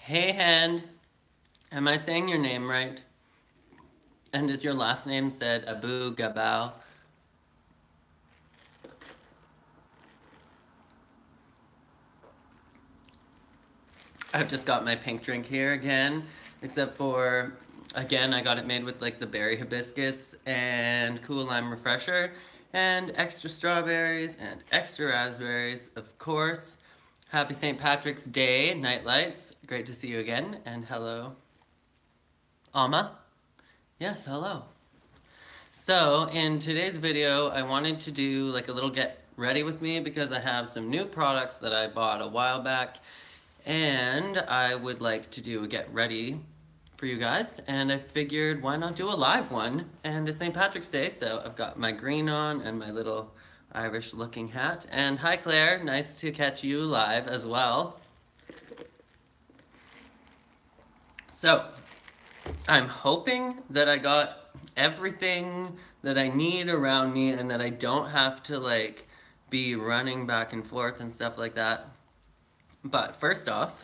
Hey Hand, am I saying your name right? And is your last name said Abu Gabao? I've just got my pink drink here again, except for, again, I got it made with like the berry hibiscus and cool lime refresher and extra strawberries and extra raspberries, of course. Happy St. Patrick's Day, Night Lights. Great to see you again, and hello. Alma? Yes, hello. So, in today's video, I wanted to do like a little get ready with me because I have some new products that I bought a while back and I would like to do a get ready for you guys, and I figured why not do a live one, and it's St. Patrick's Day, so I've got my green on and my little Irish looking hat. And hi Claire, nice to catch you live as well. So, I'm hoping that I got everything that I need around me and that I don't have to like be running back and forth and stuff like that. But first off,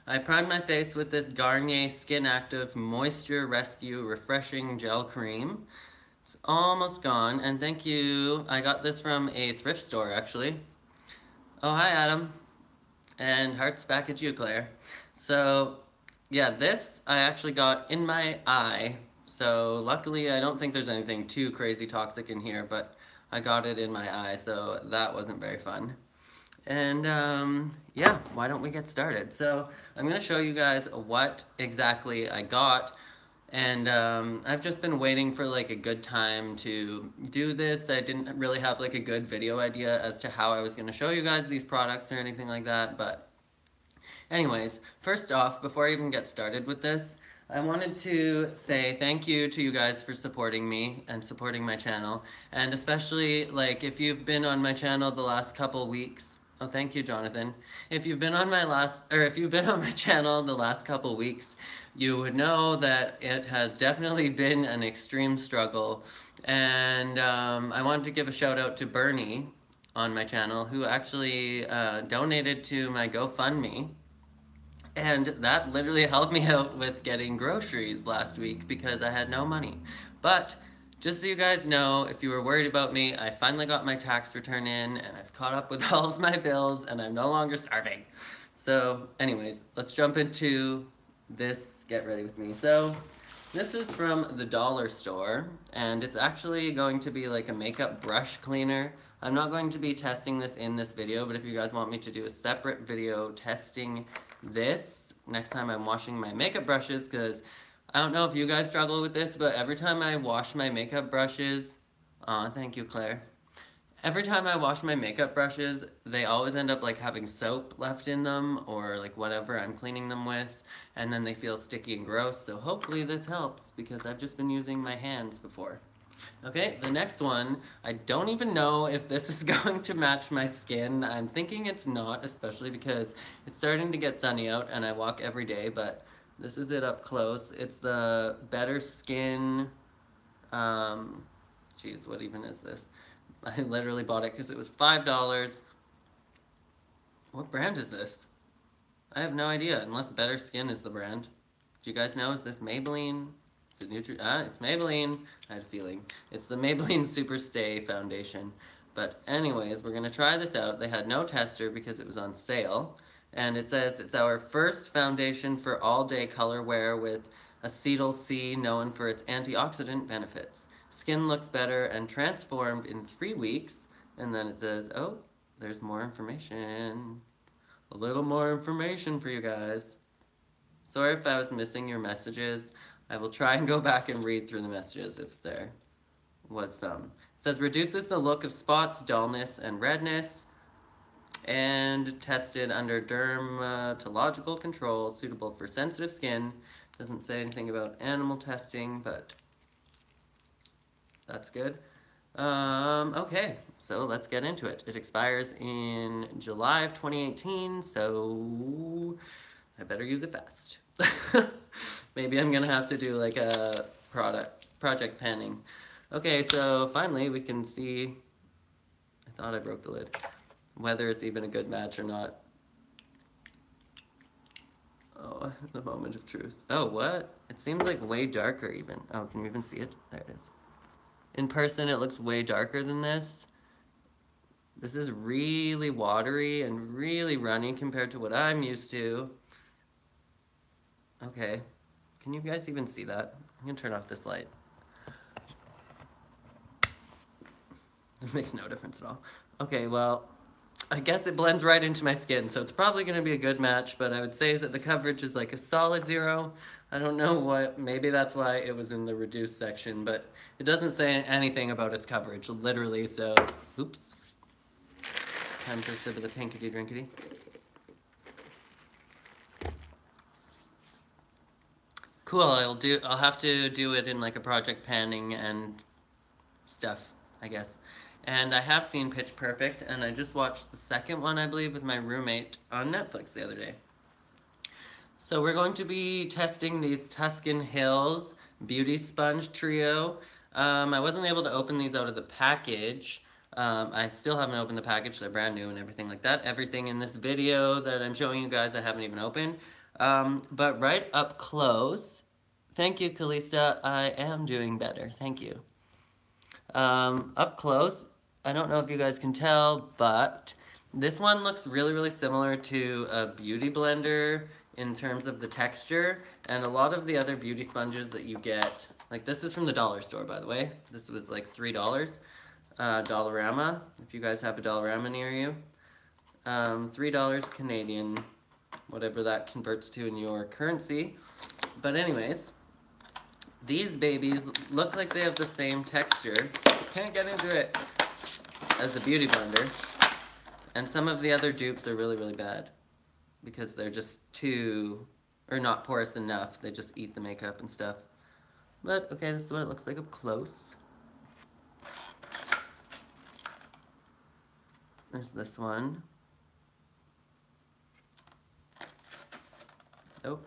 I primed my face with this Garnier Skin Active Moisture Rescue Refreshing Gel Cream. It's almost gone, and thank you. I got this from a thrift store actually. Oh, hi Adam. And hearts back at you, Claire. So, yeah, this I actually got in my eye. So, luckily, I don't think there's anything too crazy toxic in here, but I got it in my eye, so that wasn't very fun. And, yeah, why don't we get started? So, I'm going to show you guys what exactly I got. And I've just been waiting for like a good time to do this. I didn't really have like a good video idea as to how I was going to show you guys these products or anything like that. But anyways, first off, before I even get started with this, I wanted to say thank you to you guys for supporting me and supporting my channel. And especially like if you've been on my channel the last couple weeks, oh, thank you, Jonathan. If you've been on my channel the last couple weeks, you would know that it has definitely been an extreme struggle. And I wanted to give a shout out to Bernie on my channel, who actually donated to my GoFundMe. And that literally helped me out with getting groceries last week because I had no money. But just so you guys know, if you were worried about me, I finally got my tax return in and I've caught up with all of my bills and I'm no longer starving. So anyways, let's jump into this get ready with me. So this is from the dollar store and it's actually going to be like a makeup brush cleaner. I'm not going to be testing this in this video, but if you guys want me to do a separate video testing this next time I'm washing my makeup brushes, because I don't know if you guys struggle with this, but every time I wash my makeup brushes, thank you, Claire. Every time I wash my makeup brushes, they always end up like having soap left in them or like whatever I'm cleaning them with, and then they feel sticky and gross. So hopefully this helps because I've just been using my hands before. Okay, the next one, I don't even know if this is going to match my skin. I'm thinking it's not, especially because it's starting to get sunny out and I walk every day, but this is it up close. It's the Better Skin, geez, what even is this? I literally bought it because it was $5. What brand is this? I have no idea, unless Better Skin is the brand. Do you guys know, is this Maybelline? It's Maybelline. I had a feeling. It's the Maybelline Super Stay Foundation. But anyways, we're going to try this out. They had no tester because it was on sale. And it says it's our first foundation for all-day color wear with acetyl C, known for its antioxidant benefits. Skin looks better and transformed in 3 weeks. And then it says, oh, there's more information. A little more information for you guys. Sorry if I was missing your messages. I will try and go back and read through the messages if there was some. It says reduces the look of spots, dullness, and redness, and tested under dermatological control, suitable for sensitive skin. Doesn't say anything about animal testing, but that's good. Okay, so let's get into it. It expires in July of 2018, so I better use it fast. Maybe I'm gonna have to do like a project panning. Okay, so finally we can see, I thought I broke the lid, whether it's even a good match or not. Oh, the moment of truth. Oh, what? It seems like way darker even. Oh, can you even see it? There it is. In person, it looks way darker than this. This is really watery and really runny compared to what I'm used to. Okay. Can you guys even see that? I'm gonna turn off this light. It makes no difference at all. Okay, well, I guess it blends right into my skin, so it's probably gonna be a good match, but I would say that the coverage is like a solid 0. I don't know what, maybe that's why it was in the reduced section, but it doesn't say anything about its coverage, literally, so, oops. Time for a sip of the pinkity drinkity. Cool, I'll have to do it in like a project panning and stuff, I guess. And I have seen Pitch Perfect, and I just watched the second one, I believe, with my roommate on Netflix the other day. So we're going to be testing these Tuscan Hills Beauty Sponge Trio. I wasn't able to open these out of the package. I still haven't opened the package, they're brand new and everything like that. Everything in this video that I'm showing you guys I haven't even opened. But right up close, thank you, Kalista, I am doing better, thank you. Up close, I don't know if you guys can tell, but this one looks really, really similar to a beauty blender in terms of the texture, and a lot of the other beauty sponges that you get, like this is from the dollar store, by the way. This was like $3, Dollarama, if you guys have a Dollarama near you. $3 Canadian, whatever that converts to in your currency. But anyways, these babies look like they have the same texture. Can't get into it as a beauty blender. And some of the other dupes are really, really bad because they're just too, or not porous enough. They just eat the makeup and stuff. But okay, this is what it looks like up close. There's this one. Oh,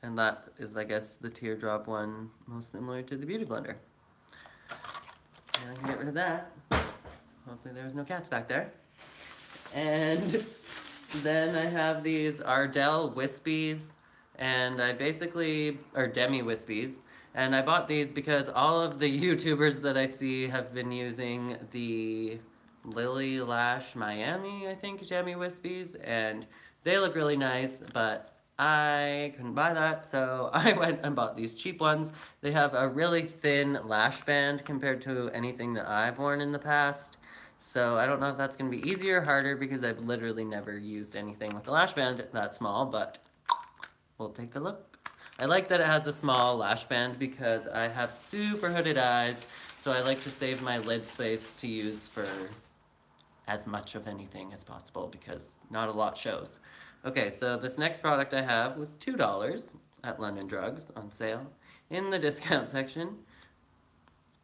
and that is, I guess, the teardrop one, most similar to the beauty blender. And I can get rid of that. Hopefully there was no cats back there. And then I have these Ardell Wispies, and I basically, or Demi Wispies, and I bought these because all of the YouTubers that I see have been using the Lily Lash Miami, I think, Demi Wispies, and they look really nice, but I couldn't buy that, so I went and bought these cheap ones. They have a really thin lash band compared to anything that I've worn in the past. So I don't know if that's going to be easier or harder because I've literally never used anything with a lash band that small, but we'll take a look. I like that it has a small lash band because I have super hooded eyes, so I like to save my lid space to use for as much of anything as possible because not a lot shows. Okay, so this next product I have was $2 at London Drugs on sale in the discount section.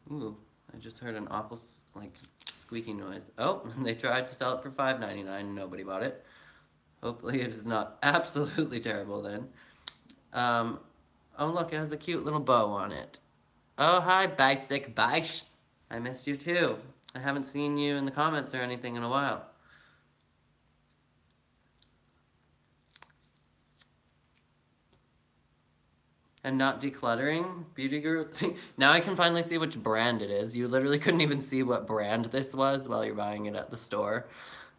Ooh, I just heard an awful, like, squeaky noise. Oh, they tried to sell it for $5.99. Nobody bought it. Hopefully it is not absolutely terrible then. Oh look, it has a cute little bow on it. Oh, hi, Basic Bish. I missed you too. I haven't seen you in the comments or anything in a while. And not decluttering, Beauty Guru. Now I can finally see which brand it is. You literally couldn't even see what brand this was while you're buying it at the store.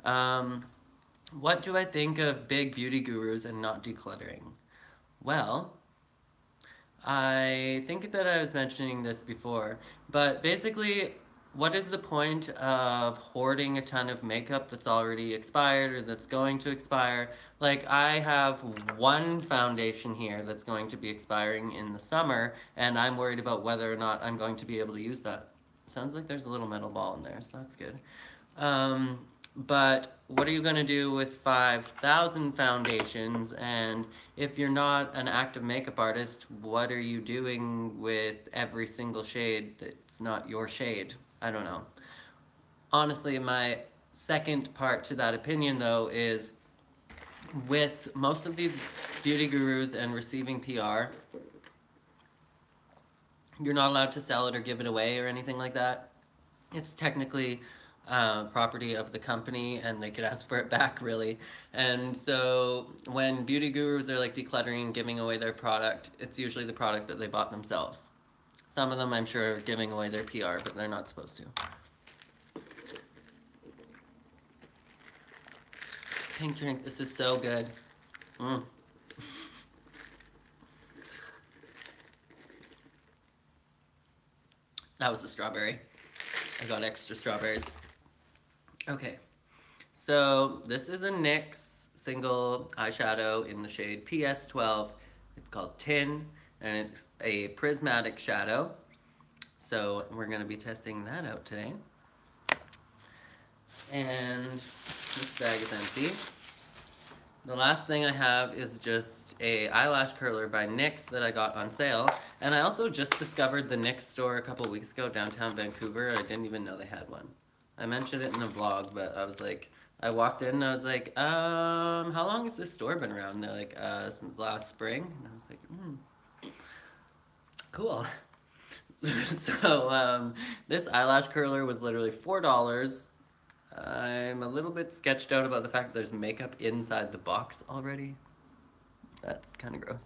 What do I think of big beauty gurus and not decluttering? Well, I think that I was mentioning this before, but basically, what is the point of hoarding a ton of makeup that's already expired or that's going to expire? Like, I have one foundation here that's going to be expiring in the summer, and I'm worried about whether or not I'm going to be able to use that. Sounds like there's a little metal ball in there, so that's good. But what are you going to do with 5,000 foundations? And if you're not an active makeup artist, what are you doing with every single shade that's not your shade? I don't know. Honestly, my second part to that opinion, though, is with most of these beauty gurus and receiving PR, you're not allowed to sell it or give it away or anything like that. It's technically property of the company, and they could ask for it back, really. And so when beauty gurus are like decluttering and giving away their product, it's usually the product that they bought themselves. Some of them, I'm sure, are giving away their PR, but they're not supposed to. Pink drink, this is so good. Mm. That was a strawberry. I got extra strawberries. Okay, so this is a NYX single eyeshadow in the shade PS12. It's called Tin, and it's a prismatic shadow. So we're going to be testing that out today. And this bag is empty. The last thing I have is just a eyelash curler by NYX that I got on sale. And I also just discovered the NYX store a couple weeks ago downtown Vancouver. I didn't even know they had one. I mentioned it in the vlog, but I was like, I walked in and I was like, how long has this store been around? And they're like, since last spring. And I was like, cool. So this eyelash curler was literally $4. I'm a little bit sketched out about the fact that there's makeup inside the box already. That's kind of gross.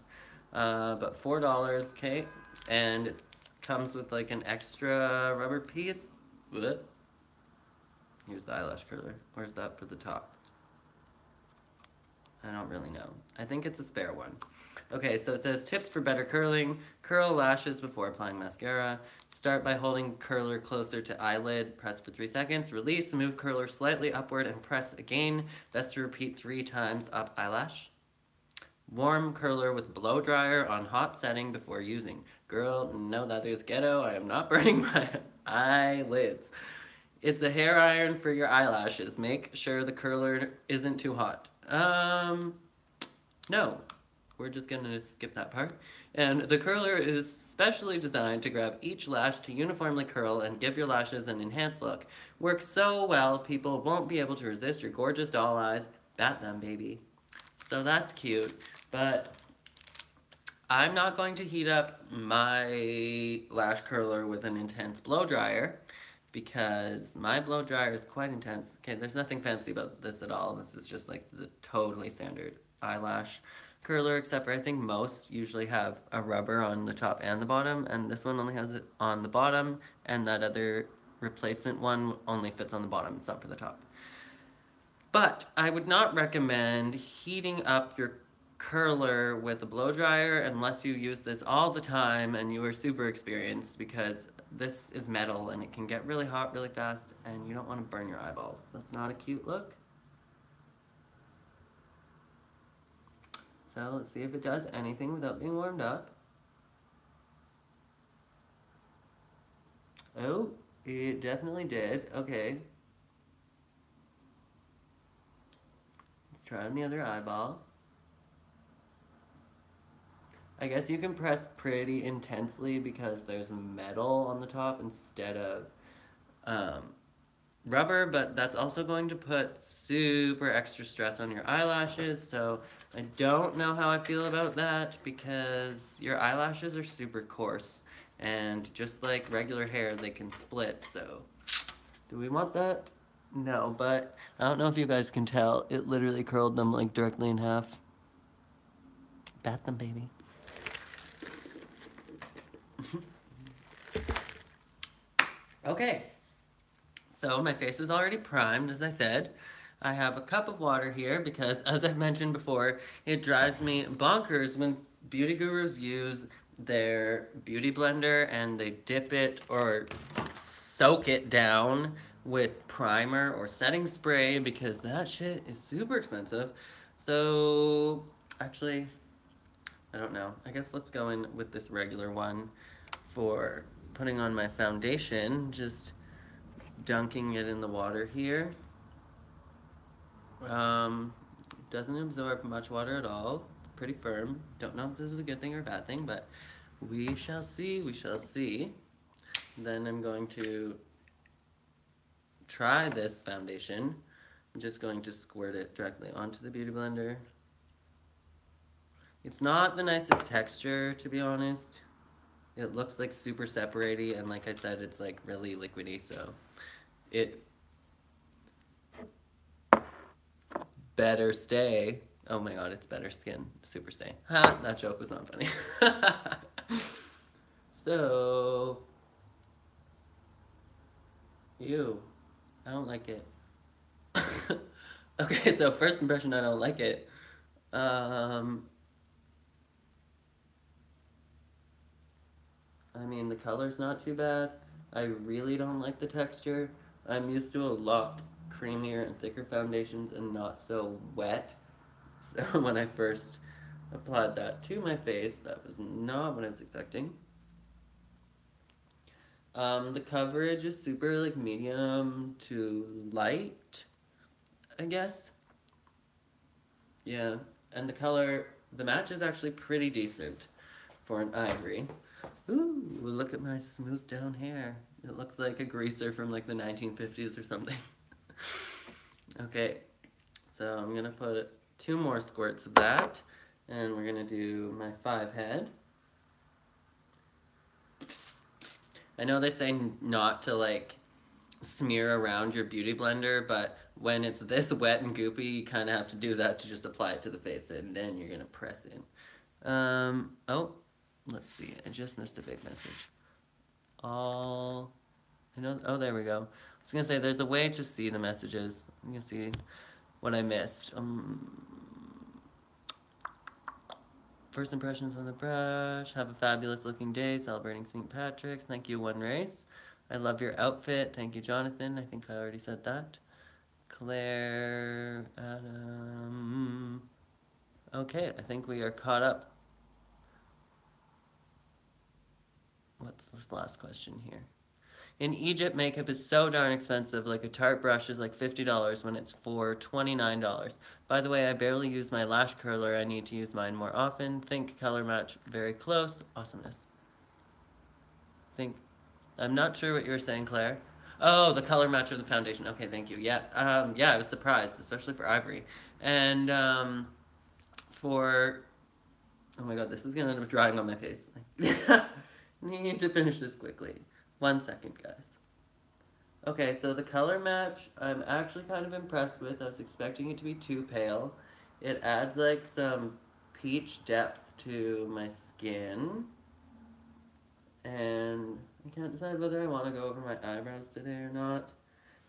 But $4, okay, and it comes with like an extra rubber piece. Here's the eyelash curler. Where's that for the top? I don't really know. I think it's a spare one. Okay, so it says tips for better curling. Curl lashes before applying mascara. Start by holding curler closer to eyelid. Press for 3 seconds. Release. Move curler slightly upward and press again. Best to repeat 3 times up eyelash. Warm curler with blow dryer on hot setting before using. Girl, no, that is ghetto. I am not burning my eyelids. It's a hair iron for your eyelashes. Make sure the curler isn't too hot. No. We're just gonna skip that part. And the curler is specially designed to grab each lash to uniformly curl and give your lashes an enhanced look. Works so well, people won't be able to resist your gorgeous doll eyes. Bat them, baby. So that's cute, but I'm not going to heat up my lash curler with an intense blow dryer because my blow dryer is quite intense. Okay, there's nothing fancy about this at all. This is just like the totally standard eyelash curler, except for I think most usually have a rubber on the top and the bottom, and this one only has it on the bottom, and that other replacement one only fits on the bottom. It's not for the top. But I would not recommend heating up your curler with a blow dryer unless you use this all the time and you are super experienced, because this is metal and it can get really hot really fast and you don't want to burn your eyeballs. That's not a cute look. So let's see if it does anything without being warmed up. Oh, it definitely did. Okay. Let's try on the other eyeball. I guess you can press pretty intensely because there's metal on the top instead of rubber, but that's also going to put super extra stress on your eyelashes, so I don't know how I feel about that because your eyelashes are super coarse, and just like regular hair, they can split, so do we want that? No, but I don't know if you guys can tell, it literally curled them like directly in half. Bat them, baby. Okay. So my face is already primed, as I said. I have a cup of water here because, as I've mentioned before, it drives me bonkers when beauty gurus use their beauty blender and they dip it or soak it down with primer or setting spray because that shit is super expensive. So, actually, I don't know. I guess let's go in with this regular one for putting on my foundation. Just dunking it in the water here. Doesn't absorb much water at all. Pretty firm. Don't know if this is a good thing or a bad thing, but we shall see, we shall see. Then I'm going to try this foundation. I'm just going to squirt it directly onto the beauty blender. It's not the nicest texture, to be honest. It looks like super separaty, and like I said, it's like really liquidy, so it better stay. Oh my god, it's better skin, super stay. Ha, that joke was not funny. So, ew, I don't like it. Okay, so first impression, I don't like it. Um, I mean, the color's not too bad. I really don't like the texture. I'm used to a lot creamier and thicker foundations and not so wet. So when I first applied that to my face, that was not what I was expecting. The coverage is super like medium to light, I guess. Yeah, and the color, the match is actually pretty decent for an ivory. Ooh, look at my smooth down hair. It looks like a greaser from like the 1950s or something. Okay, so I'm gonna put 2 more squirts of that, and we're gonna do my 5 head. I know they say not to like smear around your beauty blender, but when it's this wet and goopy, you kind of have to do that to just apply it to the face, and then you're gonna press in. Oh, let's see, I just missed a big message. All, I know, oh, there we go. I was gonna say, there's a way to see the messages. You can see what I missed. First impressions on the brush. Have a fabulous looking day celebrating St. Patrick's. Thank you, One Race. I love your outfit. Thank you, Jonathan. I think I already said that. Claire, Adam. Okay, I think we are caught up. What's this last question here? In Egypt, makeup is so darn expensive. Like a Tarte brush is like $50 when it's for $29. By the way, I barely use my lash curler. I need to use mine more often. Think color match very close. Awesomeness. Think. I'm not sure what you were saying, Claire. Oh, the color match of the foundation. Okay, thank you. Yeah, yeah, I was surprised, especially for ivory. And for oh my god, this is gonna end up drying on my face. I need to finish this quickly. 1 second, guys. Okay, so the color match, I'm actually kind of impressed with. I was expecting it to be too pale. It adds like some peach depth to my skin. And I can't decide whether I want to go over my eyebrows today or not.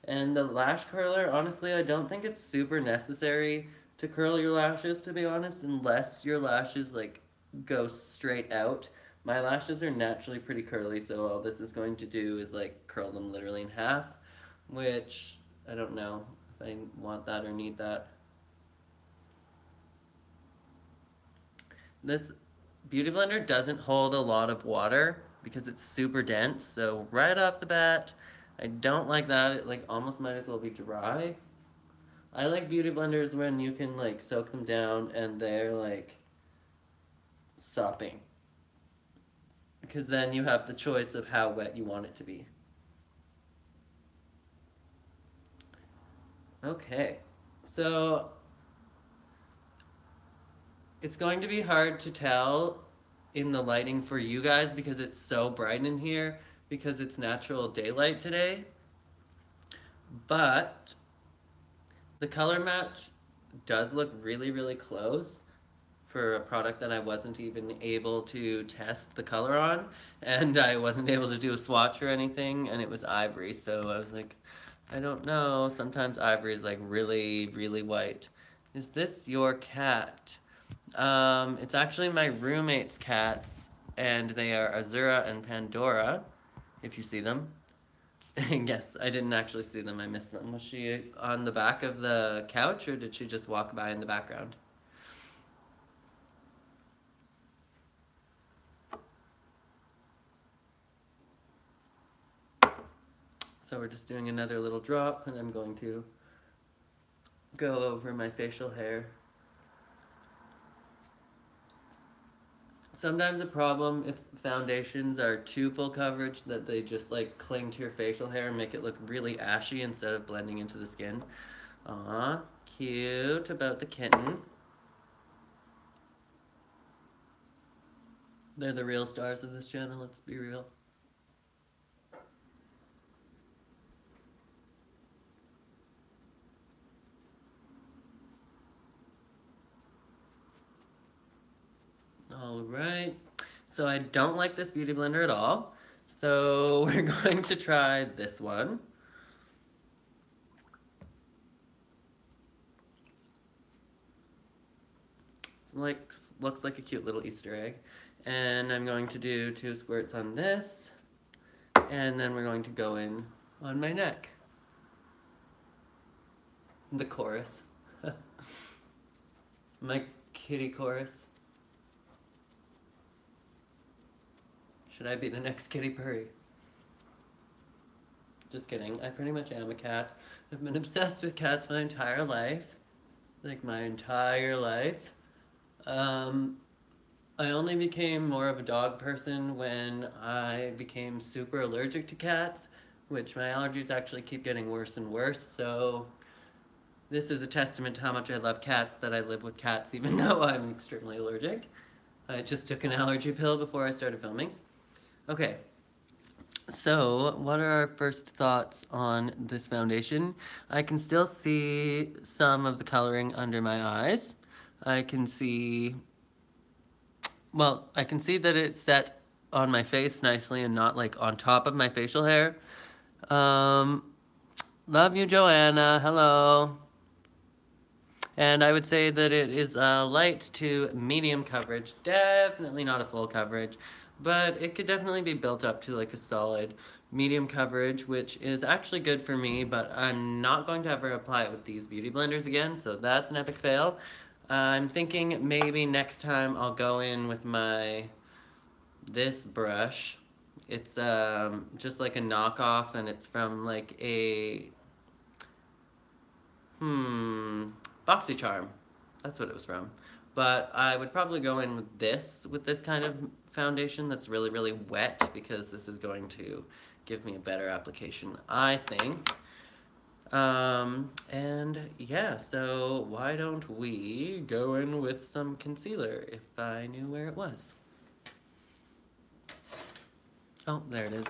And the lash curler, honestly, I don't think it's super necessary to curl your lashes, to be honest, unless your lashes like go straight out. My lashes are naturally pretty curly, so all this is going to do is like curl them literally in half, which I don't know if I want that or need that. This Beauty Blender doesn't hold a lot of water because it's super dense, so right off the bat, I don't like that. It like almost might as well be dry. I like beauty blenders when you can like soak them down and they're like sopping. Because then you have the choice of how wet you want it to be. Okay, so it's going to be hard to tell in the lighting for you guys because it's so bright in here because it's natural daylight today. But the color match does look really, really close for a product that I wasn't even able to test the color on, and I wasn't able to do a swatch or anything, and it was ivory, so I was like, I don't know, sometimes ivory is like really, really white. Is this your cat? It's actually my roommate's cats, and they are Azura and Pandora, if you see them. Yes, I didn't actually see them, I missed them. Was she on the back of the couch, or did she just walk by in the background? So we're just doing another little drop, and I'm going to go over my facial hair. Sometimes a problem if foundations are too full coverage that they just like cling to your facial hair and make it look really ashy instead of blending into the skin. Aw, cute about the kitten. They're the real stars of this channel, let's be real. So I don't like this Beauty Blender at all. So we're going to try this one. It's like, looks like a cute little Easter egg. And I'm going to do 2 squirts on this. And then we're going to go in on my neck. The chorus. My kitty chorus. Should I be the next Kitty Purry? Just kidding. I pretty much am a cat. I've been obsessed with cats my entire life. Like, my entire life. I only became more of a dog person when I became super allergic to cats, which my allergies actually keep getting worse and worse, so this is a testament to how much I love cats that I live with cats even though I'm extremely allergic. I just took an allergy pill before I started filming. Okay, so what are our first thoughts on this foundation? I can still see some of the coloring under my eyes. I can see that it's set on my face nicely and not like on top of my facial hair. Love you, Joanna. Hello. And I would say that it is a light to medium coverage. Definitely not a full coverage, but it could definitely be built up to like a solid medium coverage, which is actually good for me, but I'm not going to ever apply it with these beauty blenders again, so that's an epic fail. I'm thinking maybe next time I'll go in with this brush. It's just like a knockoff, and it's from like a BoxyCharm. That's what it was from. But I would probably go in with this kind of foundation that's really, really wet, because this is going to give me a better application, I think. And yeah, so why don't we go in with some concealer if I knew where it was. Oh, there it is.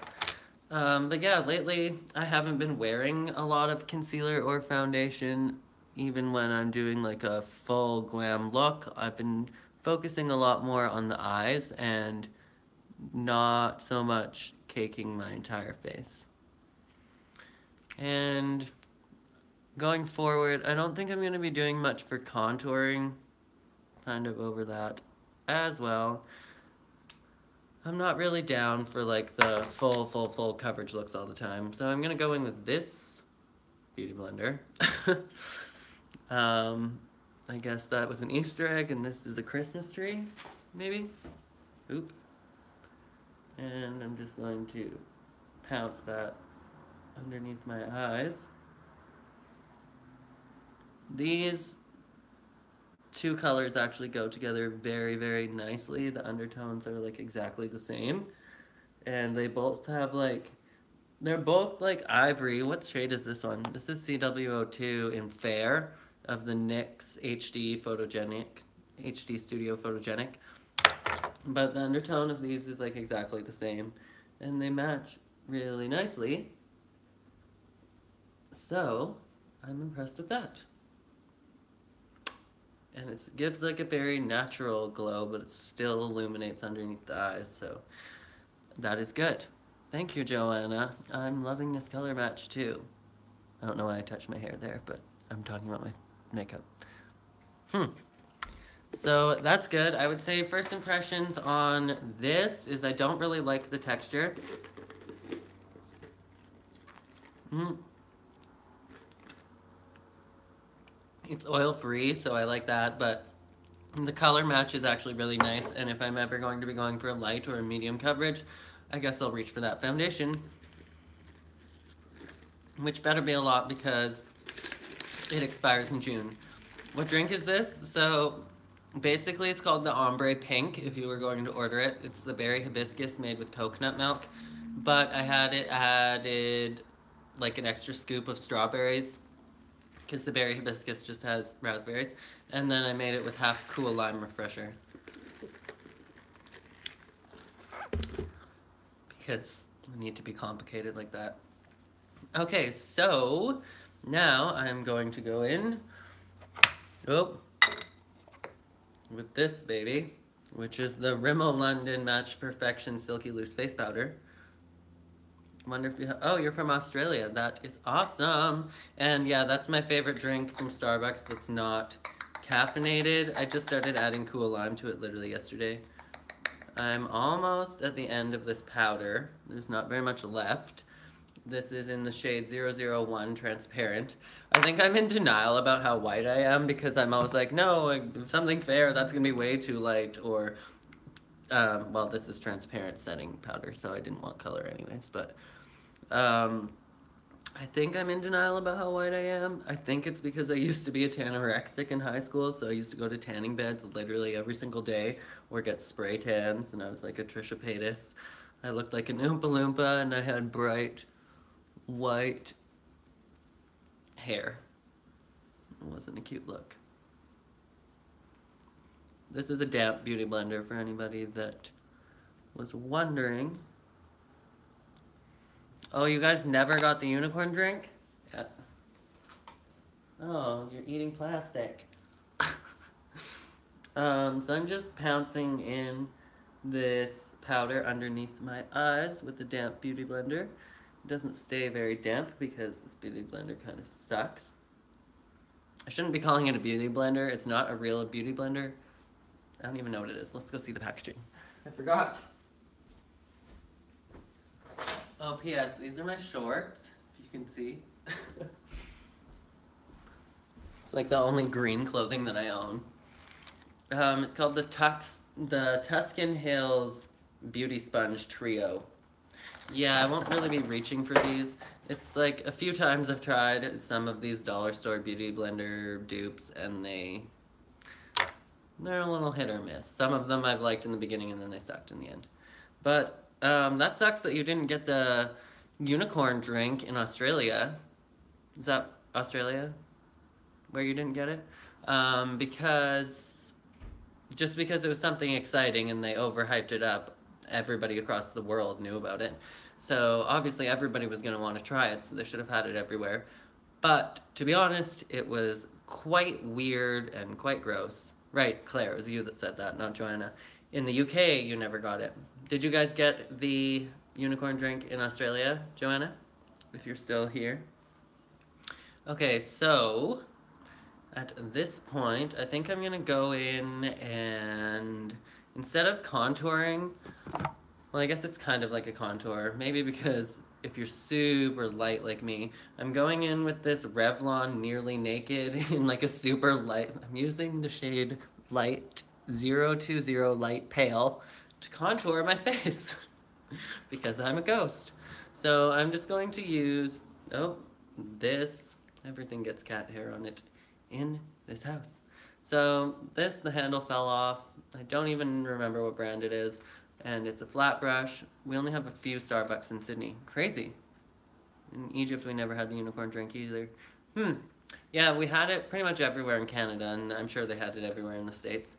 But yeah, lately I haven't been wearing a lot of concealer or foundation, even when I'm doing like a full glam look. I've been focusing a lot more on the eyes and not so much caking my entire face. And going forward, I don't think I'm going to be doing much for contouring, kind of over that as well. I'm not really down for like the full coverage looks all the time, so I'm gonna go in with this beauty blender. I guess that was an Easter egg and this is a Christmas tree, maybe? Oops. And I'm just going to pounce that underneath my eyes. These 2 colors actually go together very, very nicely. The undertones are like exactly the same. And they both have like, they're both like ivory. What shade is this one? This is CW02 in Fair of the NYX HD Studio Photogenic. But the undertone of these is like exactly the same. And they match really nicely. So, I'm impressed with that. And it gives like a very natural glow, but it still illuminates underneath the eyes, so that is good. Thank you, Joanna. I'm loving this color match too. I don't know why I touched my hair there, but I'm talking about my makeup. So that's good. I would say first impressions on this is I don't really like the texture. It's oil-free, so I like that, but the color match is actually really nice, and if I'm ever going to be going for a light or a medium coverage, I guess I'll reach for that foundation. Which better be a lot because it expires in June. What drink is this? So basically it's called the Ombre Pink if you were going to order it. It's the berry hibiscus made with coconut milk, but I had it added like an extra scoop of strawberries because the berry hibiscus just has raspberries, and then I made it with half Cool Lime Refresher because I need to be complicated like that. Okay, so now I'm going to go in with this baby. which is the Rimmel London Match Perfection Silky Loose Face Powder. I wonder if you have, oh, you're from Australia. That is awesome. And yeah, that's my favorite drink from Starbucks that's not caffeinated. I just started adding Cool Lime to it literally yesterday. I'm almost at the end of this powder. There's not very much left. This is in the shade 001 Transparent. I think I'm in denial about how white I am because I'm always like, no, something fair, that's gonna be way too light, or, well, this is transparent setting powder, so I didn't want color anyways, but, I think I'm in denial about how white I am. I think it's because I used to be a tanorexic in high school, so I used to go to tanning beds literally every single day or get spray tans, and I was like a Trisha Paytas. I looked like an Oompa Loompa, and I had bright white hair. It wasn't a cute look. This is a damp beauty blender for anybody that was wondering. Oh, you guys never got the unicorn drink? Yeah. Oh, you're eating plastic. So I'm just pouncing in this powder underneath my eyes with the damp beauty blender. It doesn't stay very damp because this beauty blender kind of sucks. I shouldn't be calling it a beauty blender. It's not a real beauty blender. I don't even know what it is. Let's go see the packaging. I forgot. Oh, P.S. These are my shorts, if you can see. It's like the only green clothing that I own. It's called the Tuscan Hills Beauty Sponge Trio. Yeah, I won't really be reaching for these. It's like a few times I've tried some of these dollar store beauty blender dupes, and they're a little hit or miss. Some of them I've liked in the beginning, and then they sucked in the end. But that sucks that you didn't get the unicorn drink in Australia. Is that Australia where you didn't get it? Because it was something exciting and they overhyped it up, everybody across the world knew about it. So obviously everybody was going to want to try it, so they should have had it everywhere. But to be honest, it was quite weird and quite gross. Right, Claire, it was you that said that, not Joanna. In the UK, you never got it. Did you guys get the unicorn drink in Australia, Joanna? If you're still here. Okay, so at this point, I think I'm going to go in and instead of contouring, well, I guess it's kind of like a contour. Maybe because if you're super light like me, I'm going in with this Revlon Nearly Naked in like a super light. I'm using the shade Light 020 Light Pale to contour my face because I'm a ghost. So I'm just going to use, this, everything gets cat hair on it in this house. So this, the handle fell off. I don't even remember what brand it is. And it's a flat brush. We only have a few Starbucks in Sydney. Crazy. In Egypt, we never had the unicorn drink either. Yeah, we had it pretty much everywhere in Canada, and I'm sure they had it everywhere in the States.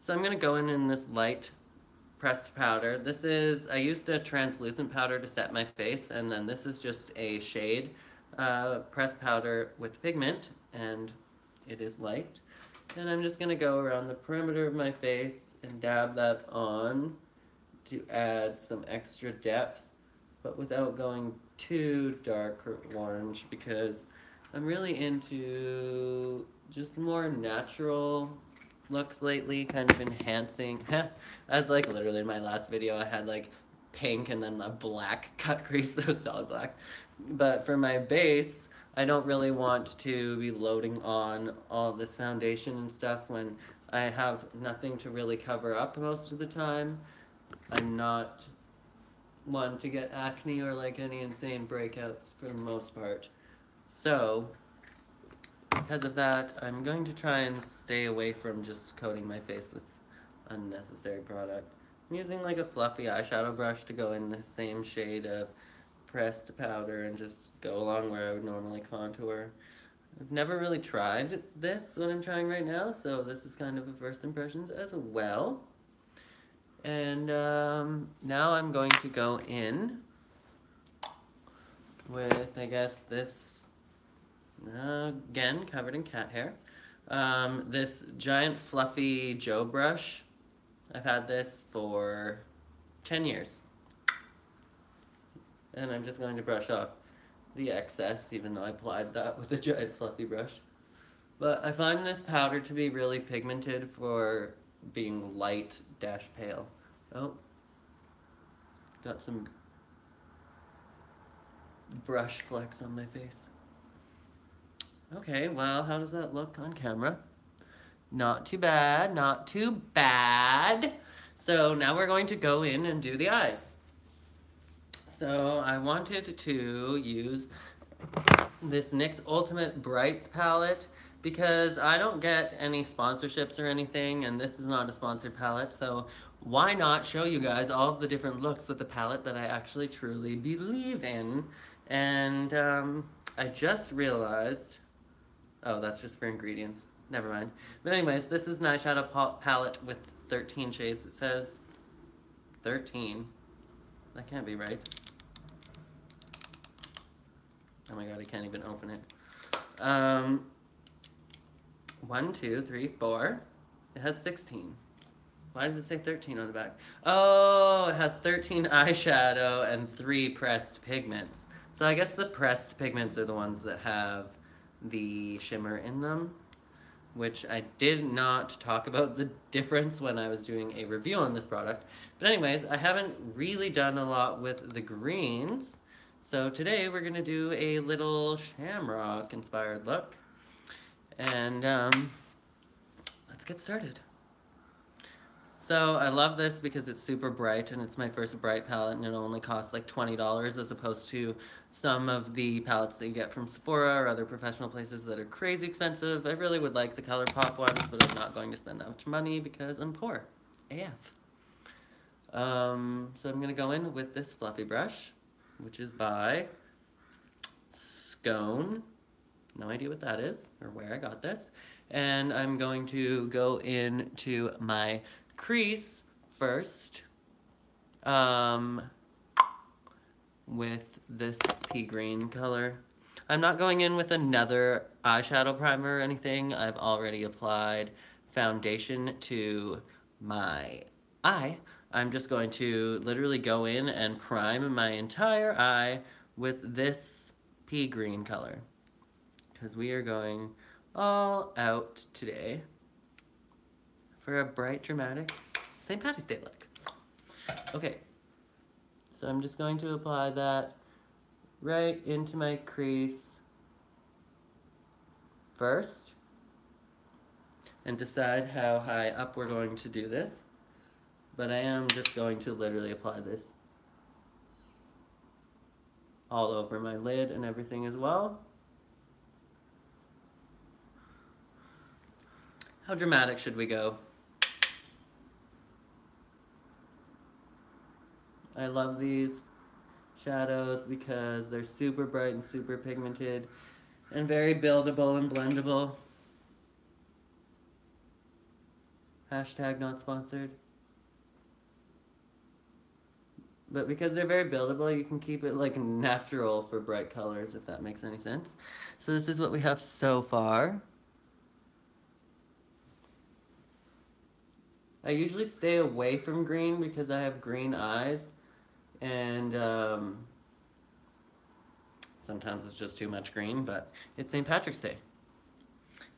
So I'm going to go in this light pressed powder. This is, I used a translucent powder to set my face, and then this is just a shade pressed powder with pigment, and it is light. And I'm just going to go around the perimeter of my face and dab that on to add some extra depth, but without going too dark or orange, because I'm really into just more natural looks lately, kind of enhancing. As like literally in my last video, I had like pink and then a black cut crease that was solid black. But for my base, I don't really want to be loading on all this foundation and stuff when I have nothing to really cover up most of the time. I'm not one to get acne or like any insane breakouts for the most part. So, because of that, I'm going to try and stay away from just coating my face with unnecessary product. I'm using like a fluffy eyeshadow brush to go in the same shade of pressed powder and just go along where I would normally contour. I've never really tried this, what I'm trying right now, so this is kind of a first impressions as well. And now I'm going to go in with, I guess, this, again, covered in cat hair, this giant fluffy Joe brush. I've had this for 10 years. And I'm just going to brush off the excess, even though I applied that with a giant fluffy brush. But I find this powder to be really pigmented for being light dash pale. Oh, got some brush flecks on my face. Okay, well, how does that look on camera? Not too bad, not too bad. So now we're going to go in and do the eyes. So I wanted to use this NYX Ultimate Brights palette because I don't get any sponsorships or anything, and this is not a sponsored palette, so why not show you guys all of the different looks with the palette that I actually truly believe in. And I just realized, oh, that's just for ingredients. Never mind. But anyways, this is an eyeshadow palette with 13 shades. It says 13. That can't be right. Oh my god, I can't even open it. 1, 2, 3, 4. It has 16. Why does it say 13 on the back? Oh, it has 13 eyeshadow and 3 pressed pigments. So I guess the pressed pigments are the ones that have the shimmer in them, which I did not talk about the difference when I was doing a review on this product. But anyways, I haven't really done a lot with the greens. So today we're gonna do a little shamrock inspired look. And let's get started. So I love this because it's super bright and it's my first bright palette and it only costs like $20 as opposed to some of the palettes that you get from Sephora or other professional places that are crazy expensive. I really would like the ColourPop ones, but I'm not going to spend that much money because I'm poor. AF. So I'm gonna go in with this fluffy brush, which is by Scone. No idea what that is or where I got this. And I'm going to go into my crease first with this pea green color. I'm not going in with another eyeshadow primer or anything. I've already applied foundation to my eye. I'm just going to literally go in and prime my entire eye with this pea green color, because we are going all out today for a bright, dramatic St. Patty's Day look. Okay, so I'm just going to apply that right into my crease first and decide how high up we're going to do this. But I am just going to literally apply this all over my lid and everything as well. How dramatic should we go? I love these shadows because they're super bright and super pigmented and very buildable and blendable. Hashtag not sponsored. But because they're very buildable, you can keep it like natural for bright colors, if that makes any sense. So this is what we have so far. I usually stay away from green because I have green eyes, and sometimes it's just too much green, but it's St. Patrick's Day.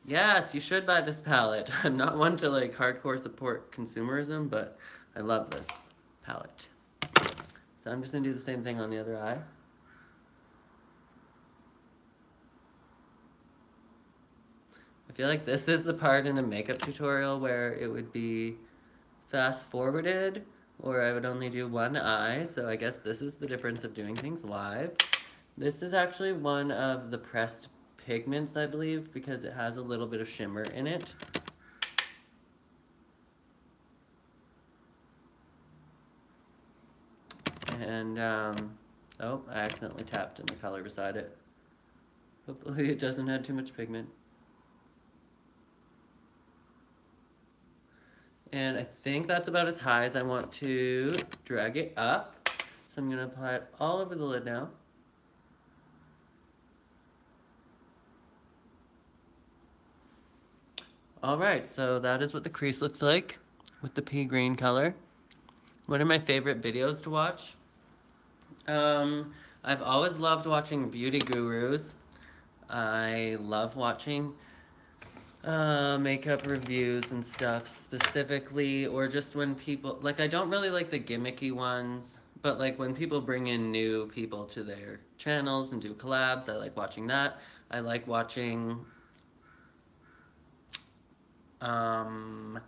Yes, you should buy this palette. I'm not one to like hardcore support consumerism, but I love this palette. So I'm just gonna do the same thing on the other eye. I feel like this is the part in a makeup tutorial where it would be fast forwarded, or I would only do one eye, so I guess this is the difference of doing things live. This is actually one of the pressed pigments, I believe, because it has a little bit of shimmer in it. And, oh, I accidentally tapped in the color beside it. Hopefully it doesn't have too much pigment. And I think that's about as high as I want to drag it up. So I'm going to apply it all over the lid now. Alright, so that is what the crease looks like. with the pea green color. What are my favorite videos to watch? I've always loved watching beauty gurus. I love watching makeup reviews and stuff specifically, or just when people, like, I don't really like the gimmicky ones, but like when people bring in new people to their channels and do collabs, I like watching that. I like watching um,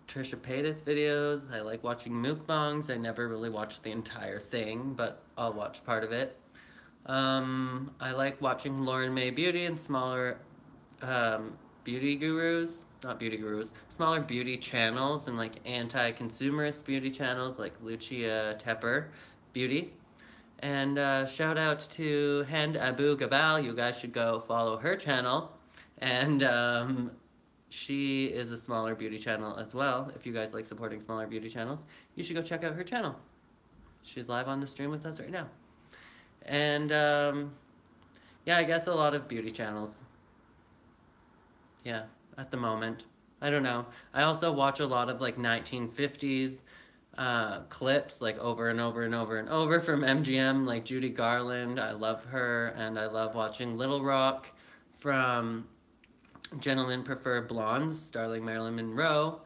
Trisha Paytas videos. I like watching mukbangs. I never really watch the entire thing, but I'll watch part of it. I like watching Lauren May Beauty and smaller beauty gurus, not beauty gurus, smaller beauty channels and like anti-consumerist beauty channels like Lucia Tepper Beauty. And shout out to Hand Abu Gabal. You guys should go follow her channel. And she is a smaller beauty channel as well. If you guys like supporting smaller beauty channels, you should go check out her channel. She's live on the stream with us right now. And yeah, I guess a lot of beauty channels. Yeah, at the moment. I don't know. I also watch a lot of like 1950s clips, like over and over and over and over from MGM, like Judy Garland. I love her, and I love watching Little Rock from Gentlemen Prefer Blondes, starring Marilyn Monroe.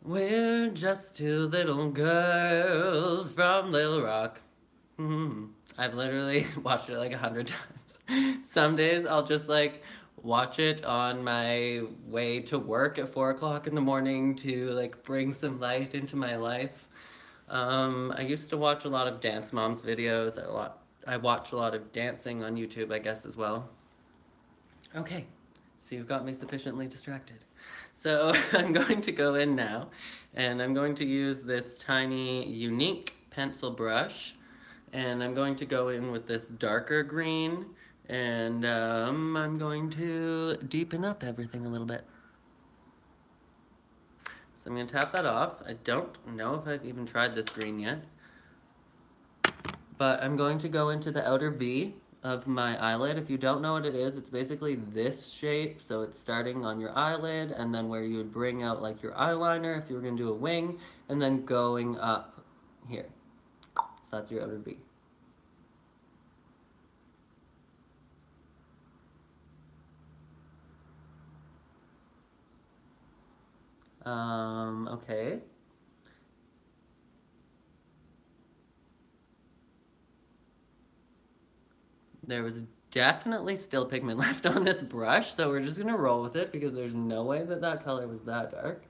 We're just two little girls from Little Rock. I've literally watched it like 100 times. Some days I'll just like watch it on my way to work at 4 o'clock in the morning to like bring some light into my life. I used to watch a lot of Dance Moms videos. I watch a lot of dancing on YouTube, I guess, as well. Okay, so you've got me sufficiently distracted. So I'm going to go in now, and I'm going to use this tiny, unique pencil brush, and I'm going to go in with this darker green, and I'm going to deepen up everything a little bit. So I'm going to tap that off. I don't know if I've even tried this green yet, but I'm going to go into the outer V of my eyelid. If you don't know what it is, it's basically this shape. So it's starting on your eyelid, and then where you would bring out like your eyeliner if you were going to do a wing, and then going up here. So that's your outer V. Okay. There was definitely still pigment left on this brush, so we're just gonna roll with it because there's no way that that color was that dark.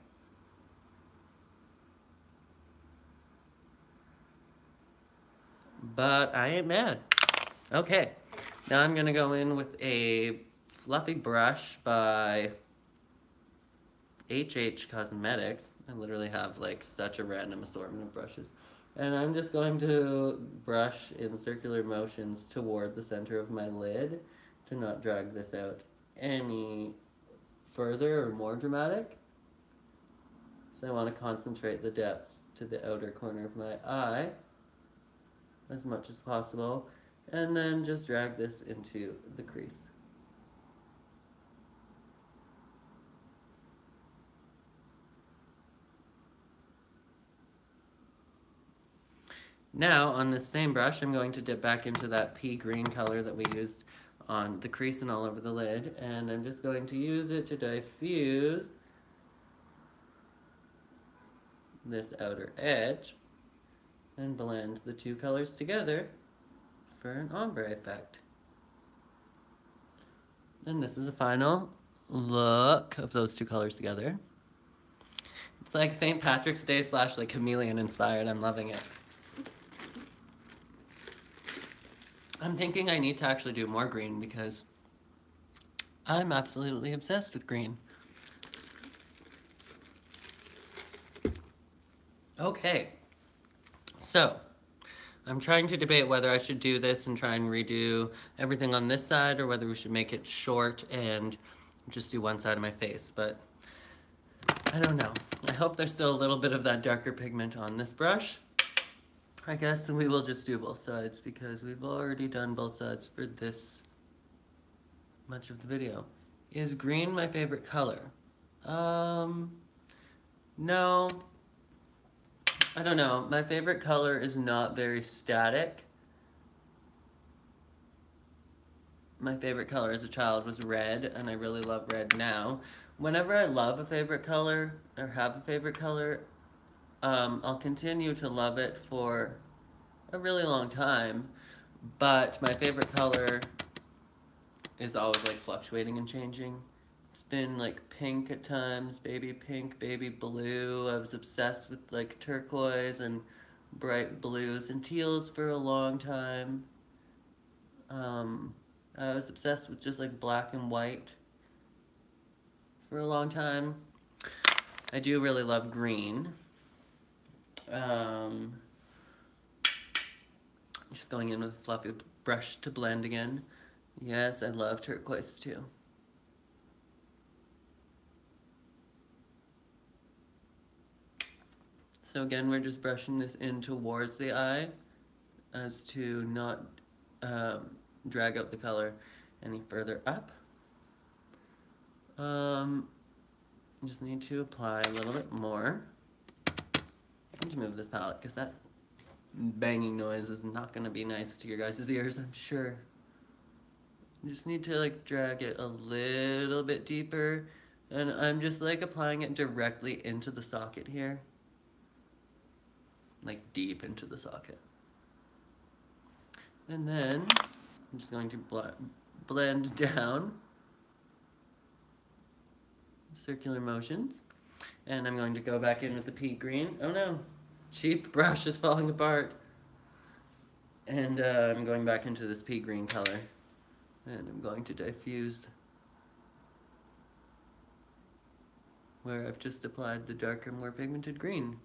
But I ain't mad. Okay, now I'm gonna go in with a fluffy brush by HH Cosmetics. I literally have like such a random assortment of brushes. And I'm just going to brush in circular motions toward the center of my lid to not drag this out any further or more dramatic. So I want to concentrate the depth to the outer corner of my eye as much as possible, and then just drag this into the crease. Now, on this same brush, I'm going to dip back into that pea green color that we used on the crease and all over the lid, and I'm just going to use it to diffuse this outer edge and blend the two colors together for an ombre effect. And this is a final look of those two colors together. It's like St. Patrick's Day / like chameleon inspired. I'm loving it. I'm thinking I need to actually do more green because I'm absolutely obsessed with green. Okay, so I'm trying to debate whether I should do this and try and redo everything on this side or whether we should make it short and just do one side of my face, but I don't know. I hope there's still a little bit of that darker pigment on this brush. I guess we will just do both sides because we've already done both sides for this much of the video. Is green my favorite color? No, I don't know. My favorite color is not very static. My favorite color as a child was red, and I really love red now. Whenever I love a favorite color, or have a favorite color, I'll continue to love it for a really long time. But my favorite color is always like fluctuating and changing. It's been like pink at times, baby pink, baby blue. I was obsessed with like turquoise and bright blues and teals for a long time. Um, I was obsessed with just like black and white for a long time. I do really love green. Um, just going in with a fluffy brush to blend again. Yes, I love turquoise too. So again, we're just brushing this in towards the eye as to not drag out the color any further up. Just need to apply a little bit more. I need to move this palette because that banging noise is not going to be nice to your guys' ears, I'm sure. You just need to like drag it a little bit deeper, and I'm just like applying it directly into the socket here. Like deep into the socket. And then I'm just going to blend down circular motions, and I'm going to go back in with the pea green. Oh no, cheap brush is falling apart. And I'm going back into this pea green color, and I'm going to diffuse where I've just applied the darker, more pigmented green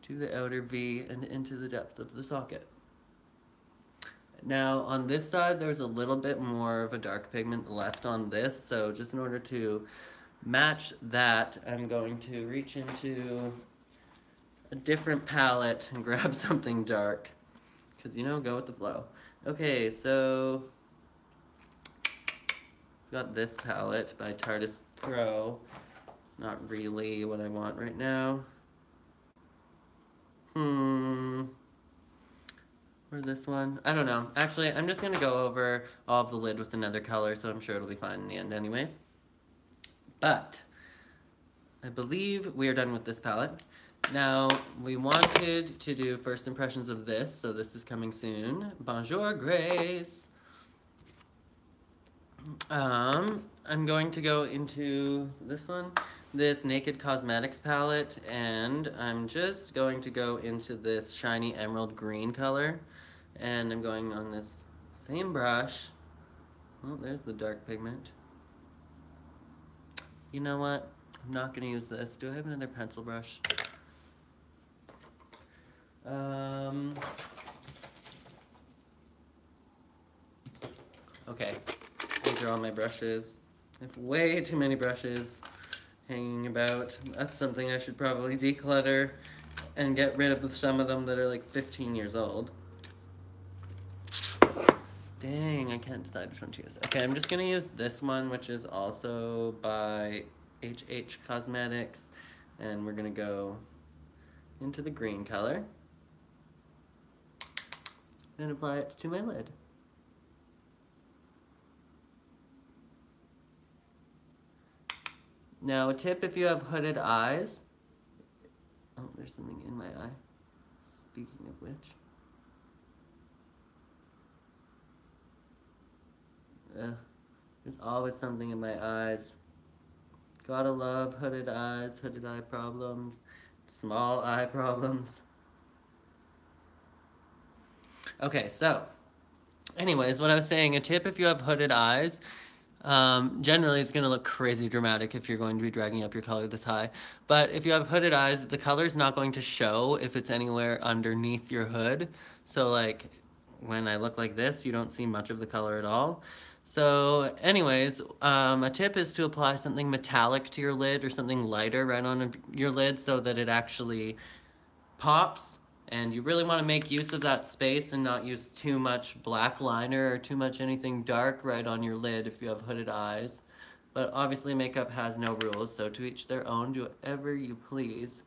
to the outer V and into the depth of the socket. Now on this side there's a little bit more of a dark pigment left on this, so just in order to match that, I'm going to reach into a different palette and grab something dark, because you know, go with the flow. Okay, so got this palette by Tarteist Pro. It's not really what I want right now. Or this one. I don't know. Actually, I'm just going to go over all of the lid with another color, so I'm sure it'll be fine in the end anyways. But I believe we are done with this palette. Now, we wanted to do first impressions of this, so this is coming soon. Bonjour, Grace! I'm going to go into this one, this Naked Cosmetics palette, and I'm just going to go into this shiny emerald green color, and I'm going on this same brush. Oh, there's the dark pigment. You know what? I'm not going to use this. Do I have another pencil brush? Okay, these are all my brushes. I have way too many brushes hanging about. That's something I should probably declutter and get rid of some of them that are like 15 years old. Dang, I can't decide which one to use. Okay, I'm just gonna use this one, which is also by HH Cosmetics, and we're gonna go into the green color and apply it to my lid. Now, a tip if you have hooded eyes. Oh, there's something in my eye. Speaking of which. There's always something in my eyes. Gotta love hooded eyes, hooded eye problems, small eye problems. Okay, so, anyways, what I was saying, a tip if you have hooded eyes, generally it's going to look crazy dramatic if you're going to be dragging up your color this high, but if you have hooded eyes, the color's not going to show if it's anywhere underneath your hood, so like, when I look like this, you don't see much of the color at all. So anyways, a tip is to apply something metallic to your lid or something lighter right on your lid so that it actually pops, and you really want to make use of that space and not use too much black liner or too much anything dark right on your lid if you have hooded eyes. But obviously makeup has no rules, so to each their own, do whatever you please.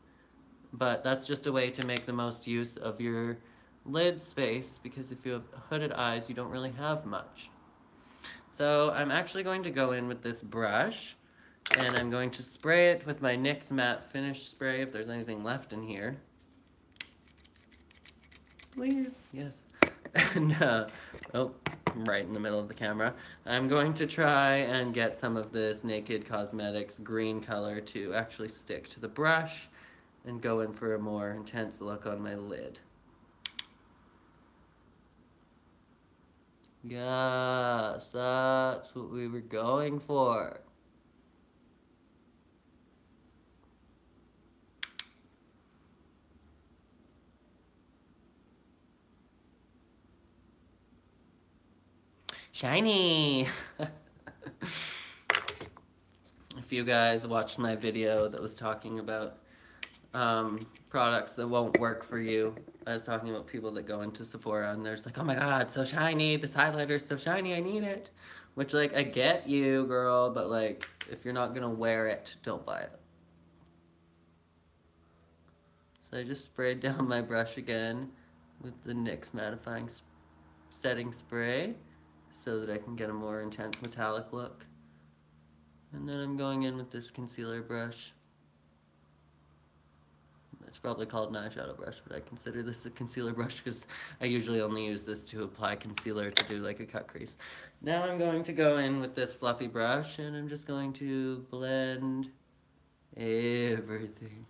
But that's just a way to make the most use of your lid space, because if you have hooded eyes, you don't really have much. So I'm actually going to go in with this brush, and I'm going to spray it with my NYX Matte Finish Spray if there's anything left in here. Please, yes. And, oh, right in the middle of the camera. I'm going to try and get some of this Naked Cosmetics green color to actually stick to the brush and go in for a more intense look on my lid. Yes, that's what we were going for. Shiny! If you guys watched my video that was talking about products that won't work for you, I was talking about people that go into Sephora and they're just like, oh my god, so shiny, this highlighter is so shiny, I need it. Which, like, I get you, girl, but, like, if you're not gonna wear it, don't buy it. So I just sprayed down my brush again with the NYX Mattifying Setting Spray so that I can get a more intense metallic look. And then I'm going in with this concealer brush. It's probably called an eyeshadow brush, but I consider this a concealer brush because I usually only use this to apply concealer to do like a cut crease. Now I'm going to go in with this fluffy brush and I'm just going to blend everything.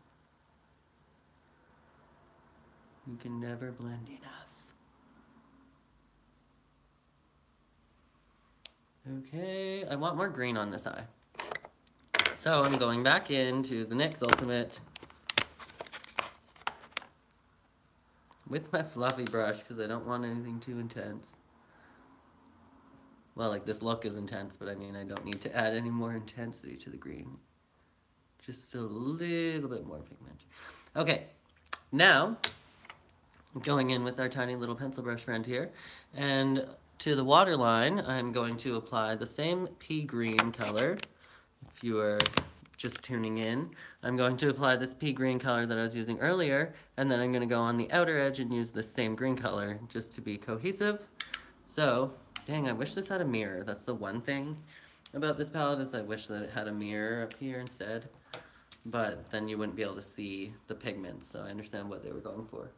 You can never blend enough. Okay, I want more green on this eye. So I'm going back into the NYX Ultimate with my fluffy brush because I don't want anything too intense. Well, like, this look is intense, but I mean, I don't need to add any more intensity to the green. Just a little bit more pigment. Okay, now, going in with our tiny little pencil brush friend here, and to the waterline, I'm going to apply the same pea green color. If you are just tuning in, I'm going to apply this pea green color that I was using earlier, and then I'm going to go on the outer edge and use the same green color just to be cohesive. So, dang, I wish this had a mirror. That's the one thing about this palette, is I wish that it had a mirror up here instead. But then you wouldn't be able to see the pigments, so I understand what they were going for.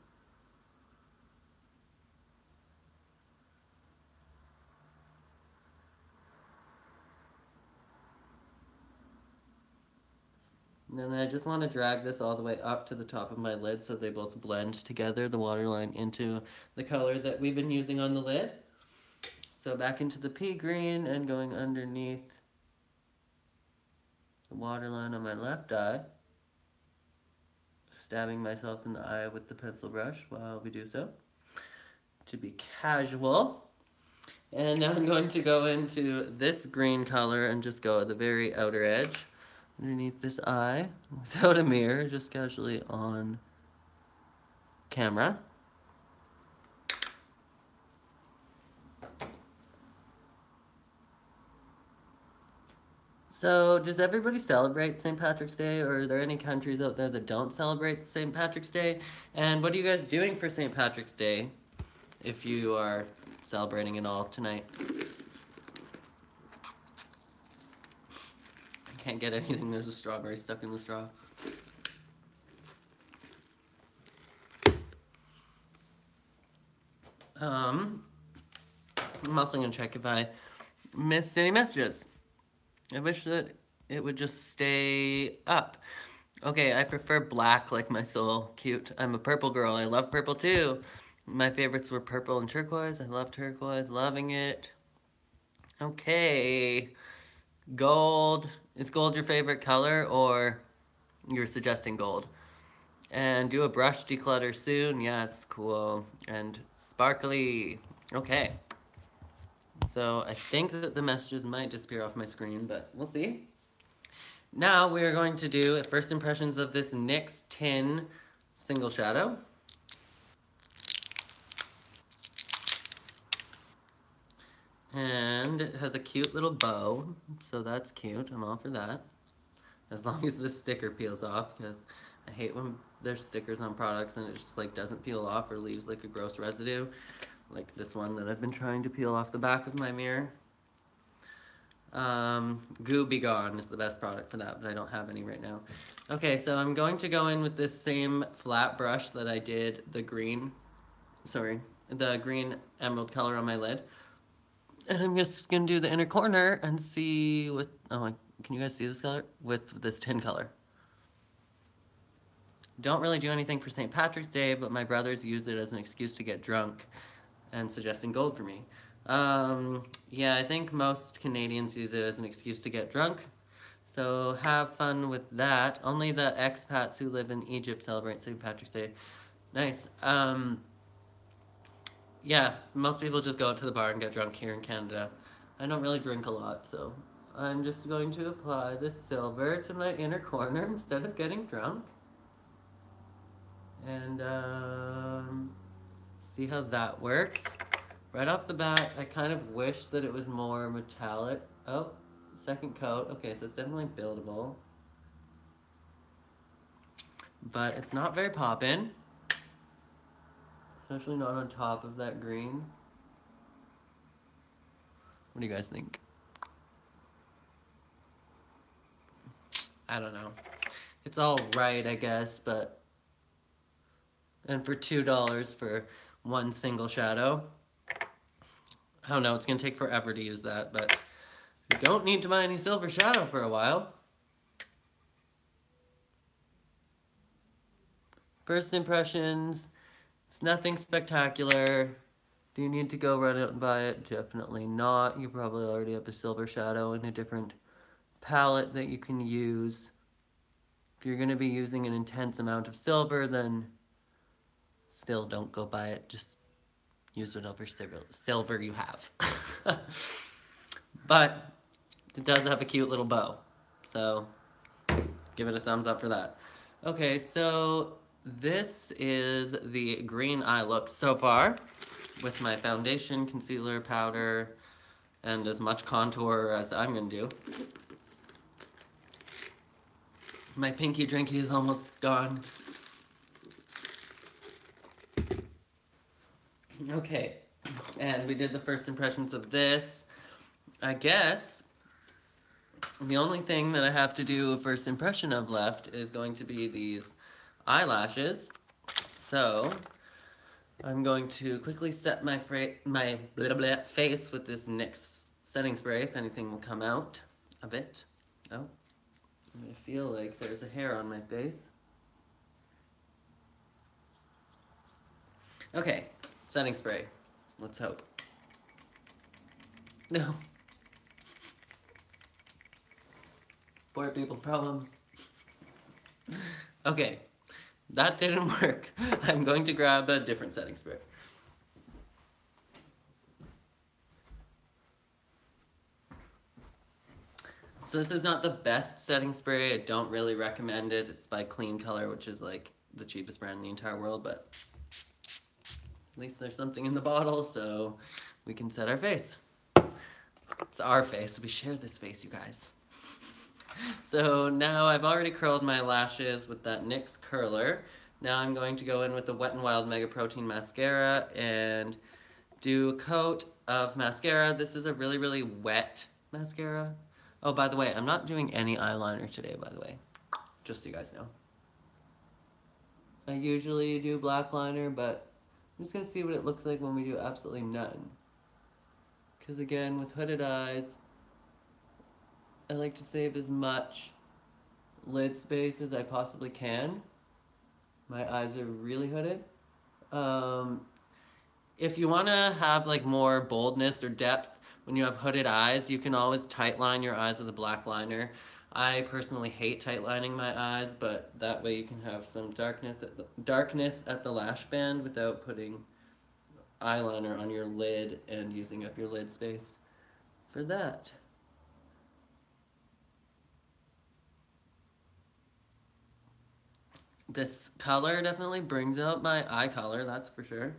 And then I just want to drag this all the way up to the top of my lid so they both blend together, the waterline into the color that we've been using on the lid. So back into the pea green and going underneath the waterline on my left eye. Stabbing myself in the eye with the pencil brush while we do so, to be casual. And now I'm going to go into this green color and just go at the very outer edge underneath this eye without a mirror, just casually on camera. So, does everybody celebrate St. Patrick's Day, or are there any countries out there that don't celebrate St. Patrick's Day? And what are you guys doing for St. Patrick's Day, if you are celebrating it all tonight? I can't get anything, there's a strawberry stuck in the straw. I'm also gonna check if I missed any messages. I wish that it would just stay up. Okay, I prefer black like my soul. Cute. I'm a purple girl. I love purple too. My favorites were purple and turquoise. I love turquoise. Loving it. Okay. Gold. Is gold your favorite color, or you're suggesting gold? And do a brush declutter soon. Yes, cool. And sparkly. Okay. So I think that the messages might disappear off my screen, but we'll see. Now we are going to do first impressions of this NYX Tin Single Shadow. And And it has a cute little bow, so that's cute. I'm all for that. As long as the sticker peels off, because I hate when there's stickers on products and it just like doesn't peel off or leaves like a gross residue. Like this one that I've been trying to peel off the back of my mirror. Goo Be Gone is the best product for that, but I don't have any right now. Okay, so I'm going to go in with this same flat brush that I did the green emerald color on my lid. And I'm just gonna do the inner corner and see what, can you guys see this color? With this tin color. Don't really do anything for St. Patrick's Day, but my brothers used it as an excuse to get drunk and suggesting gold for me. Yeah, I think most Canadians use it as an excuse to get drunk. So have fun with that. Only the expats who live in Egypt celebrate St. Patrick's Day. Nice. Yeah, most people just go out to the bar and get drunk here in Canada. I don't really drink a lot, so I'm just going to apply this silver to my inner corner instead of getting drunk. And see how that works. Right off the bat, I kind of wish that it was more metallic. Oh, second coat. Okay, so it's definitely buildable. But it's not very poppin'. Especially not on top of that green. What do you guys think? I don't know. It's all right, I guess, but... And for $2 for one single shadow. I don't know, it's gonna take forever to use that, but you don't need to buy any silver shadow for a while. First impressions, it's nothing spectacular. Do you need to go run out and buy it? Definitely not. You probably already have a silver shadow in a different palette that you can use. If you're gonna be using an intense amount of silver, then still don't go buy it. Just use whatever silver you have. But it does have a cute little bow. So give it a thumbs up for that. Okay, so this is the green eye look so far with my foundation, concealer, powder, and as much contour as I'm gonna do. My pinky drinky is almost gone. Okay, and we did the first impressions of this. I guess the only thing that I have to do a first impression of left is going to be these eyelashes. So I'm going to quickly set my face with this NYX setting spray, if anything will come out of it. Oh, I feel like there's a hair on my face. Okay, setting spray. Let's hope. No. Poor people problems. Okay, that didn't work. I'm going to grab a different setting spray. So this is not the best setting spray. I don't really recommend it. It's by Clean Color, which is like the cheapest brand in the entire world, but at least there's something in the bottle, so we can set our face. It's our face. We share this face, you guys. So now I've already curled my lashes with that NYX curler. Now I'm going to go in with the Wet n Wild Mega Protein Mascara and do a coat of mascara. This is a really, really wet mascara. Oh, by the way, I'm not doing any eyeliner today, by the way. Just so you guys know. I usually do black liner, but I'm just gonna see what it looks like when we do absolutely none. Because again, with hooded eyes, I like to save as much lid space as I possibly can. My eyes are really hooded. If you want to have like more boldness or depth when you have hooded eyes, you can always tight line your eyes with a black liner. I personally hate tight lining my eyes, but that way you can have some darkness at the lash band without putting eyeliner on your lid and using up your lid space for that. This color definitely brings out my eye color, that's for sure.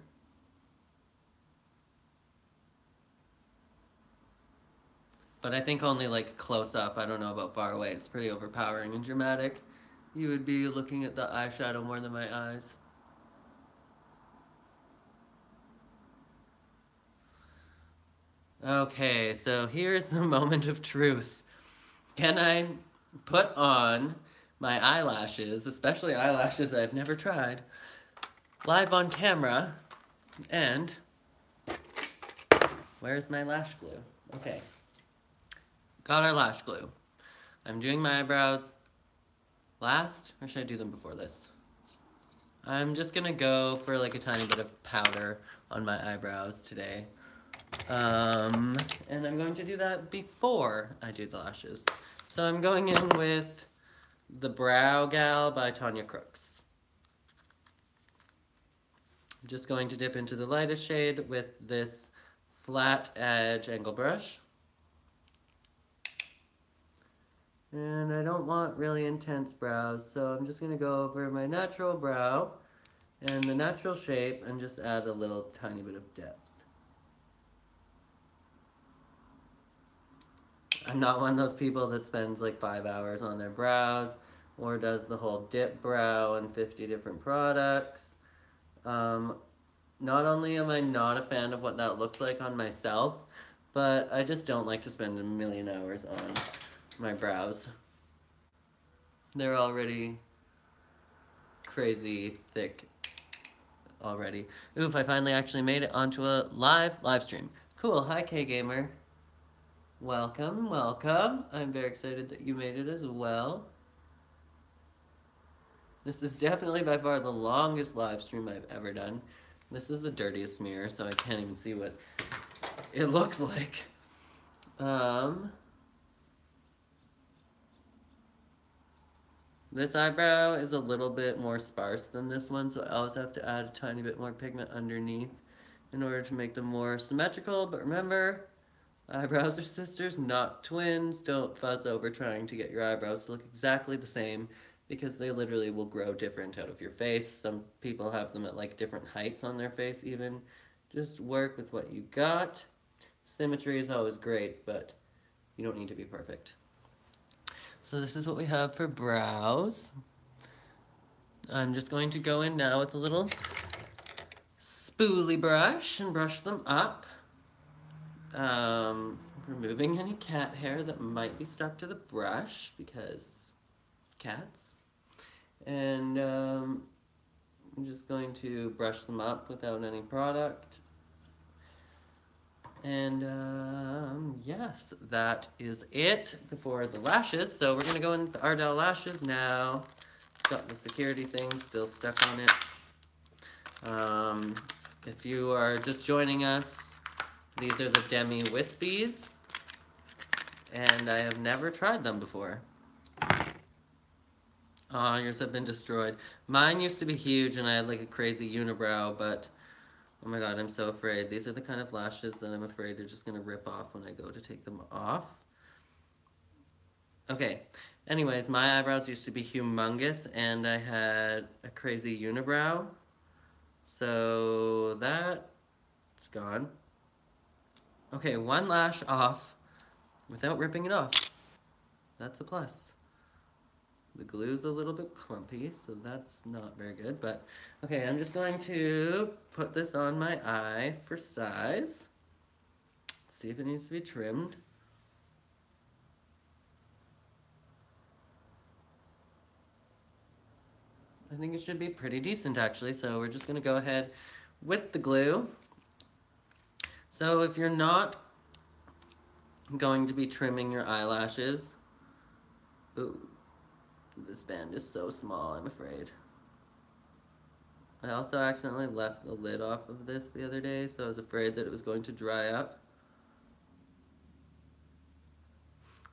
But I think only like close up. I don't know about far away. It's pretty overpowering and dramatic. You would be looking at the eyeshadow more than my eyes. Okay, so here's the moment of truth. Can I put on my eyelashes, especially eyelashes I've never tried, live on camera? And where's my lash glue? Okay, got our lash glue. I'm doing my eyebrows last, or should I do them before this? I'm just gonna go for like a tiny bit of powder on my eyebrows today. And I'm going to do that before I do the lashes. So I'm going in with the Brow Gal by Tanya Crooks. I'm just going to dip into the lightest shade with this flat edge angle brush. And I don't want really intense brows, so I'm just going to go over my natural brow and the natural shape and just add a little tiny bit of depth. I'm not one of those people that spends like 5 hours on their brows or does the whole dip brow and 50 different products. Not only am I not a fan of what that looks like on myself, but I just don't like to spend a million hours on my brows. They're already crazy thick already. Oof, I finally actually made it onto a live stream. Cool, hi K-Gamer. Welcome, welcome. I'm very excited that you made it as well. This is definitely by far the longest live stream I've ever done. This is the dirtiest mirror, so I can't even see what it looks like. This eyebrow is a little bit more sparse than this one, so I also have to add a tiny bit more pigment underneath in order to make them more symmetrical. But remember, eyebrows are sisters, not twins. Don't fuss over trying to get your eyebrows to look exactly the same, because they literally will grow different out of your face. Some people have them at like different heights on their face even. Just work with what you got. Symmetry is always great, but you don't need to be perfect. So this is what we have for brows. I'm just going to go in now with a little spoolie brush and brush them up. Removing any cat hair that might be stuck to the brush because cats. And I'm just going to brush them up without any product. And yes, that is it for the lashes. So we're gonna go in with the Ardell lashes now. Got the security thing still stuck on it. If you are just joining us, these are the Demi Wispies, and I have never tried them before. Aw, yours have been destroyed. Mine used to be huge and I had like a crazy unibrow, but oh my god, I'm so afraid. These are the kind of lashes that I'm afraid are just gonna rip off when I go to take them off. Okay, anyways, my eyebrows used to be humongous and I had a crazy unibrow. So that's gone. Okay, one lash off without ripping it off. That's a plus. The glue's a little bit clumpy, so that's not very good, but okay, I'm just going to put this on my eye for size. See if it needs to be trimmed. I think it should be pretty decent actually, so we're just gonna go ahead with the glue. So if you're not going to be trimming your eyelashes, ooh, this band is so small, I'm afraid. I also accidentally left the lid off of this the other day, so I was afraid that it was going to dry up.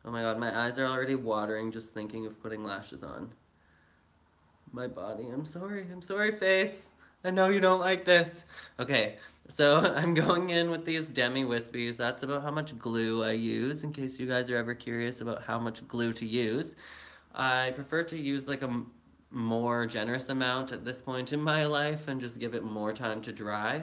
Oh my god, my eyes are already watering just thinking of putting lashes on. My body, I'm sorry face. I know you don't like this. Okay, so I'm going in with these Demi Wispies. That's about how much glue I use, in case you guys are ever curious about how much glue to use. I prefer to use like a more generous amount at this point in my life and just give it more time to dry.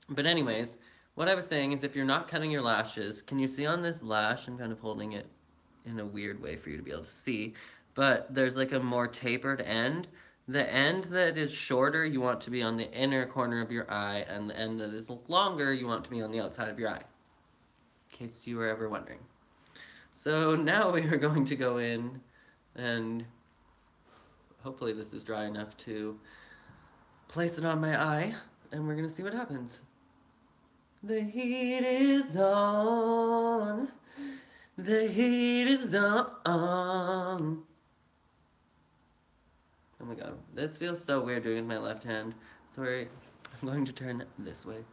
But anyways, what I was saying is if you're not cutting your lashes, can you see on this lash, I'm kind of holding it in a weird way for you to be able to see, but there's like a more tapered end. The end that is shorter, you want to be on the inner corner of your eye, and the end that is longer, you want to be on the outside of your eye, in case you were ever wondering. So now we are going to go in, and hopefully this is dry enough to place it on my eye, and we're gonna see what happens. The heat is on. The heat is on. Oh my god, this feels so weird doing it with my left hand. Sorry, I'm going to turn this way.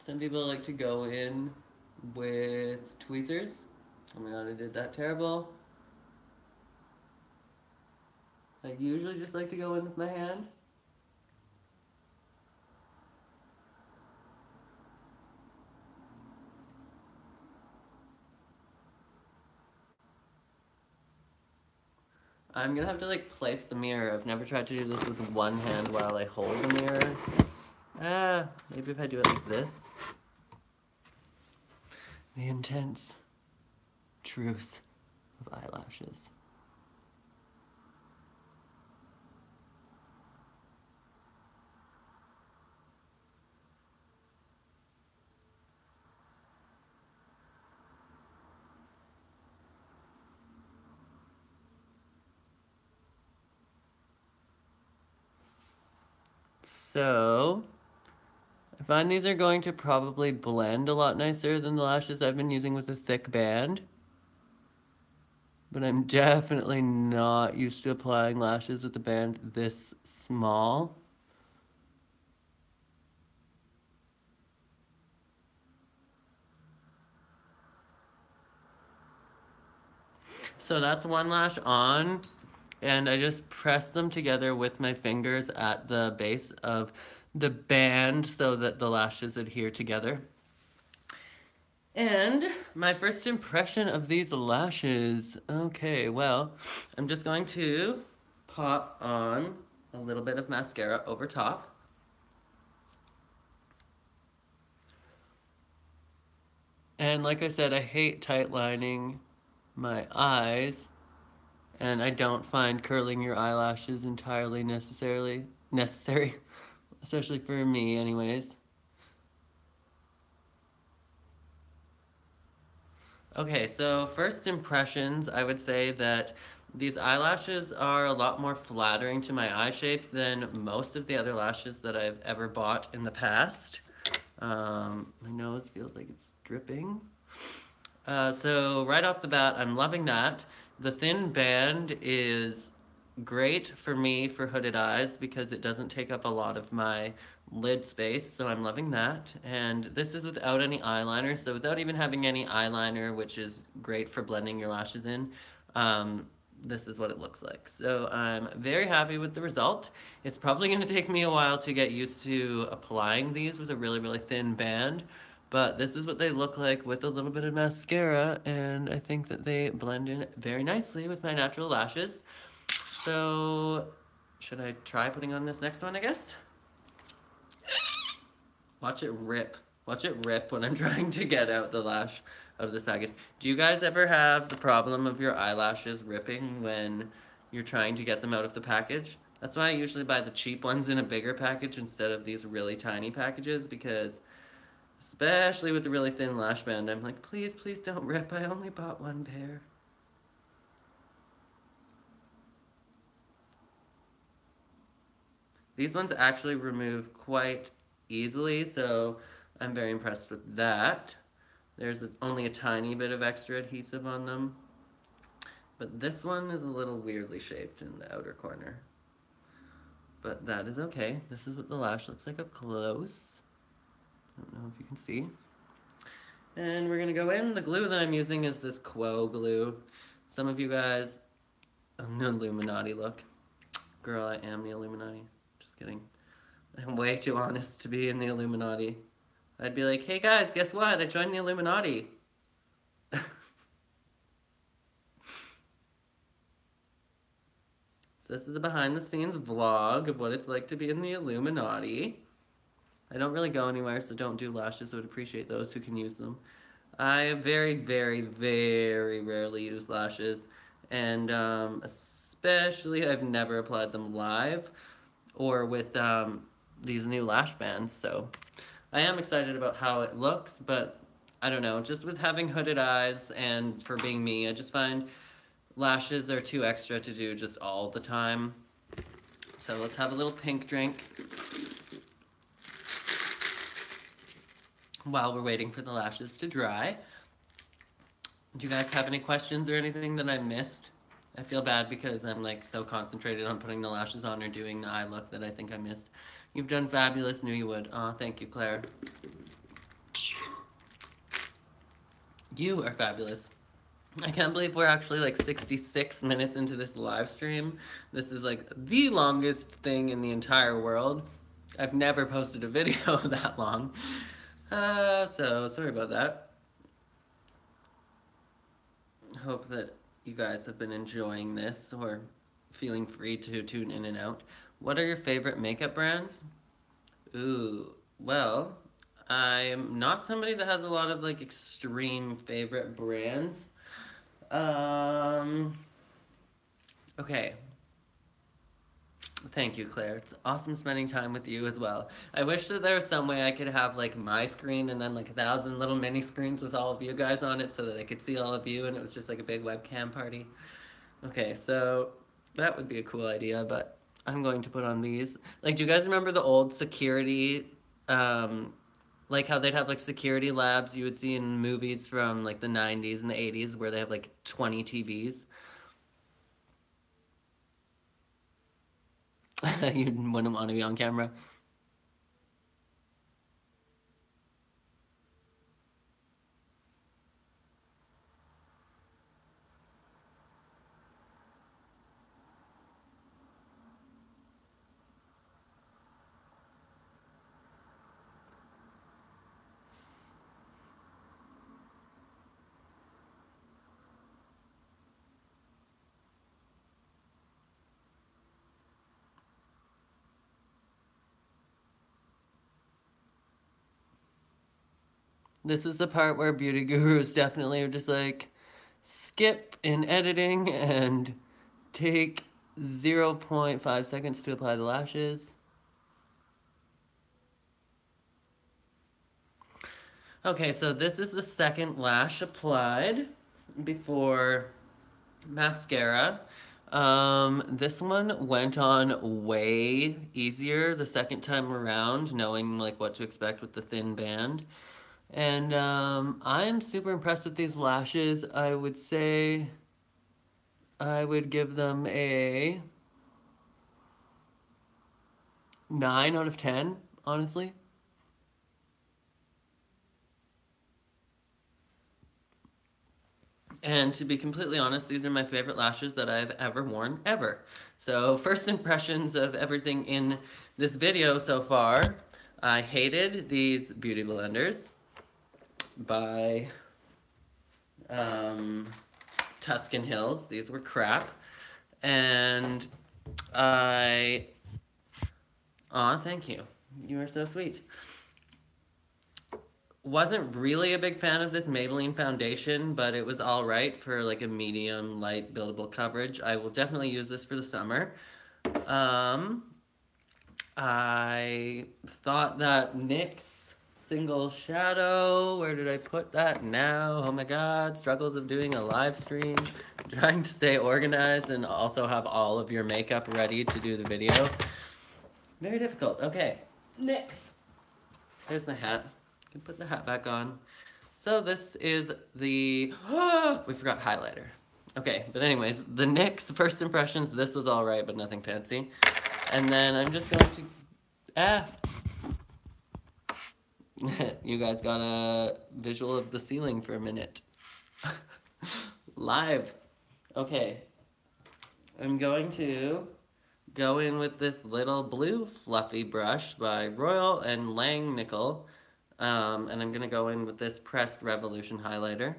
Some people like to go in with tweezers. Oh my god, I did that terrible. I usually just like to go in with my hand. I'm gonna have to like place the mirror. I've never tried to do this with one hand while I hold the mirror. Maybe if I do it like this. The intense truth of eyelashes. So, I find these are going to probably blend a lot nicer than the lashes I've been using with a thick band. But I'm definitely not used to applying lashes with a band this small. So that's one lash on, and I just press them together with my fingers at the base of the band so that the lashes adhere together. And my first impression of these lashes, okay, well, I'm just going to pop on a little bit of mascara over top. And like I said, I hate tight lining my eyes, and I don't find curling your eyelashes entirely necessary, especially for me anyways. Okay, so first impressions, I would say that these eyelashes are a lot more flattering to my eye shape than most of the other lashes that I've ever bought in the past. My nose feels like it's dripping. So right off the bat, I'm loving that. The thin band is great for me for hooded eyes because it doesn't take up a lot of my lid space, so I'm loving that. And this is without any eyeliner, so without even having any eyeliner, which is great for blending your lashes in, this is what it looks like. So I'm very happy with the result. It's probably going to take me a while to get used to applying these with a really, really thin band, but this is what they look like with a little bit of mascara, and I think that they blend in very nicely with my natural lashes. So, should I try putting on this next one, I guess? Watch it rip. Watch it rip when I'm trying to get out the lash of this package. Do you guys ever have the problem of your eyelashes ripping when you're trying to get them out of the package? That's why I usually buy the cheap ones in a bigger package instead of these really tiny packages, because especially with the really thin lash band, I'm like, please, please don't rip. I only bought one pair. These ones actually remove quite easily, so I'm very impressed with that. There's only a tiny bit of extra adhesive on them, but this one is a little weirdly shaped in the outer corner. But that is okay. This is what the lash looks like up close. I don't know if you can see. And we're gonna go in. The glue that I'm using is this Quo glue. Some of you guys, an Illuminati look. Girl, I am the Illuminati. Just kidding. I'm way too honest to be in the Illuminati. I'd be like, hey guys, guess what? I joined the Illuminati. So this is a behind the scenes vlog of what it's like to be in the Illuminati. I don't really go anywhere, so don't do lashes. I would appreciate those who can use them. I very, very, very rarely use lashes, and especially I've never applied them live or with these new lash bands. So I am excited about how it looks, but I don't know. Just with having hooded eyes and for being me, I just find lashes are too extra to do just all the time. So let's have a little pink drink while we're waiting for the lashes to dry. Do you guys have any questions or anything that I missed? I feel bad because I'm like so concentrated on putting the lashes on or doing the eye look that I think I missed. You've done fabulous, knew you would. Aw, thank you, Claire. You are fabulous. I can't believe we're actually like 66 minutes into this live stream. This is like the longest thing in the entire world. I've never posted a video that long. So sorry about that. Hope that you guys have been enjoying this or feeling free to tune in and out. What are your favorite makeup brands? Ooh, well, I'm not somebody that has a lot of like extreme favorite brands. Okay. Thank you, Claire. It's awesome spending time with you as well. I wish that there was some way I could have like my screen and then like 1,000 little mini screens with all of you guys on it so that I could see all of you and it was just like a big webcam party. Okay, so that would be a cool idea, but I'm going to put on these. Like, do you guys remember the old security, like how they'd have like security labs you would see in movies from like the 90s and the 80s where they have like 20 TVs? You wouldn't want to be on camera. This is the part where beauty gurus definitely are just like, skip in editing and take 0.5 seconds to apply the lashes. Okay, so this is the second lash applied before mascara. This one went on way easier the second time around, knowing like what to expect with the thin band. And I'm super impressed with these lashes. I would say I would give them a 9 out of 10, honestly. And to be completely honest, these are my favorite lashes that I've ever worn, ever. So first impressions of everything in this video so far, I hated these Beauty Blenders by Tuscan Hills. These were crap. And aw, thank you. You are so sweet. Wasn't really a big fan of this Maybelline foundation, but it was all right for like a medium light buildable coverage. I will definitely use this for the summer. I thought that NYX single shadow, where did I put that now? Oh my god, struggles of doing a live stream, trying to stay organized and also have all of your makeup ready to do the video. Very difficult. Okay, NYX. There's my hat. Can put the hat back on. So this is the, we forgot highlighter. Okay, but anyways, the NYX first impressions, this was all right, but nothing fancy. And then I'm just going to, you guys got a visual of the ceiling for a minute. Live. Okay. I'm going to go in with this little blue fluffy brush by Royal and Langnickel. And I'm going to go in with this Pressed Revolution highlighter.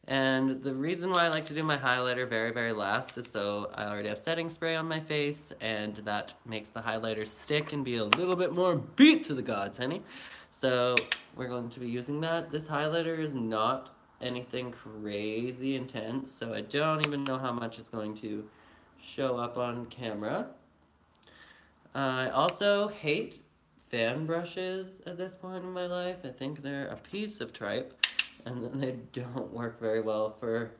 And the reason why I like to do my highlighter very last is so I already have setting spray on my face, and that makes the highlighter stick and be a little bit more beat to the gods, honey. So we're going to be using that. This highlighter is not anything crazy intense, so I don't even know how much it's going to show up on camera. I also hate fan brushes at this point in my life. I think they're a piece of tripe, and they don't work very well for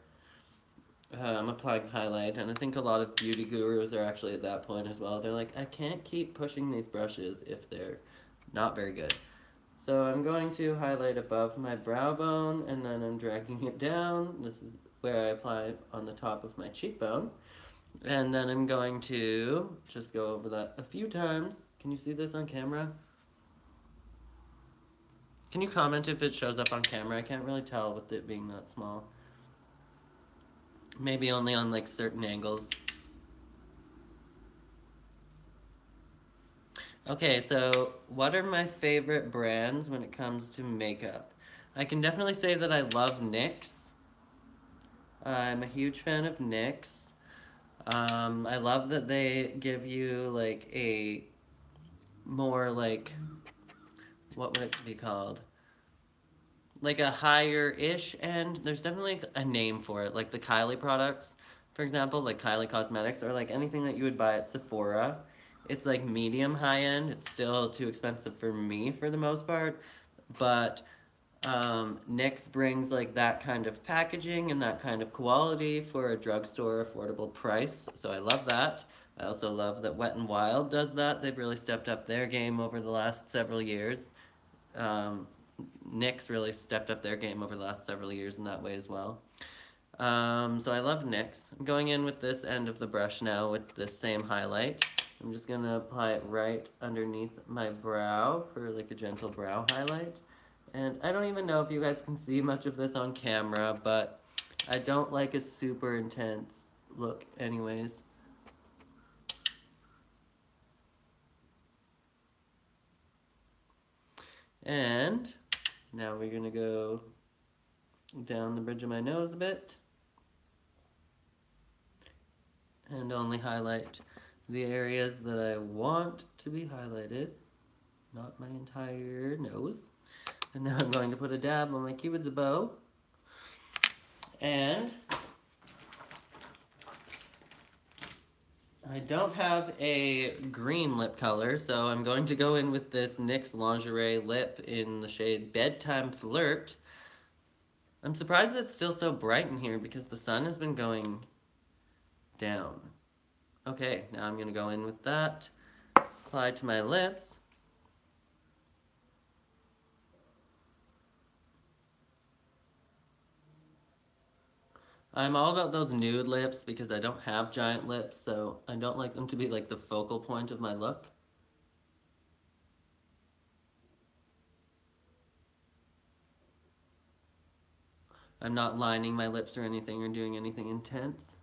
applying highlight. And I think a lot of beauty gurus are actually at that point as well. They're like, I can't keep pushing these brushes if they're not very good. So I'm going to highlight above my brow bone, and then I'm dragging it down. This is where I apply on the top of my cheekbone. And then I'm going to just go over that a few times. Can you see this on camera? Can you comment if it shows up on camera? I can't really tell with it being that small. Maybe only on like certain angles. Okay, so what are my favorite brands when it comes to makeup? I can definitely say that I love NYX. I'm a huge fan of NYX. I love that they give you like a more like, what would it be called? Like a higher-ish end. There's definitely a name for it, like the Kylie products, for example, like Kylie Cosmetics, or like anything that you would buy at Sephora. It's like medium high-end. It's still too expensive for me for the most part, but NYX brings like that kind of packaging and that kind of quality for a drugstore affordable price, so I love that. I also love that Wet n Wild does that. They've really stepped up their game over the last several years. Um, NYX really stepped up their game over the last several years in that way as well. So I love NYX. I'm going in with this end of the brush now with the same highlight. I'm just going to apply it right underneath my brow for like a gentle brow highlight. And I don't even know if you guys can see much of this on camera, but I don't like a super intense look anyways. And now we're going to go down the bridge of my nose a bit. And only highlight the areas that I want to be highlighted, not my entire nose. And now I'm going to put a dab on my Cupid's bow. And I don't have a green lip color, so I'm going to go in with this NYX Lingerie lip in the shade Bedtime Flirt. I'm surprised it's still so bright in here because the sun has been going down. Okay, now I'm going to go in with that, apply to my lips. I'm all about those nude lips because I don't have giant lips, so I don't like them to be like the focal point of my look. I'm not lining my lips or anything or doing anything intense.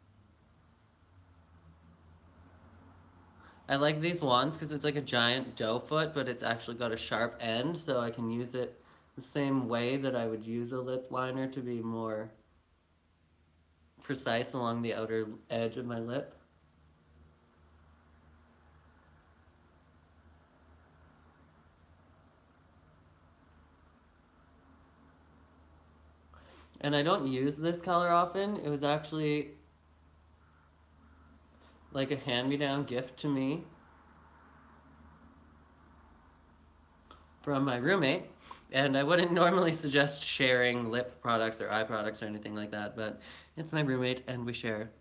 I like these wands because it's like a giant doe foot, but it's actually got a sharp end, so I can use it the same way that I would use a lip liner to be more precise along the outer edge of my lip. And I don't use this color often. It was actually like a hand-me-down gift to me from my roommate. And I wouldn't normally suggest sharing lip products or eye products or anything like that, but it's my roommate and we share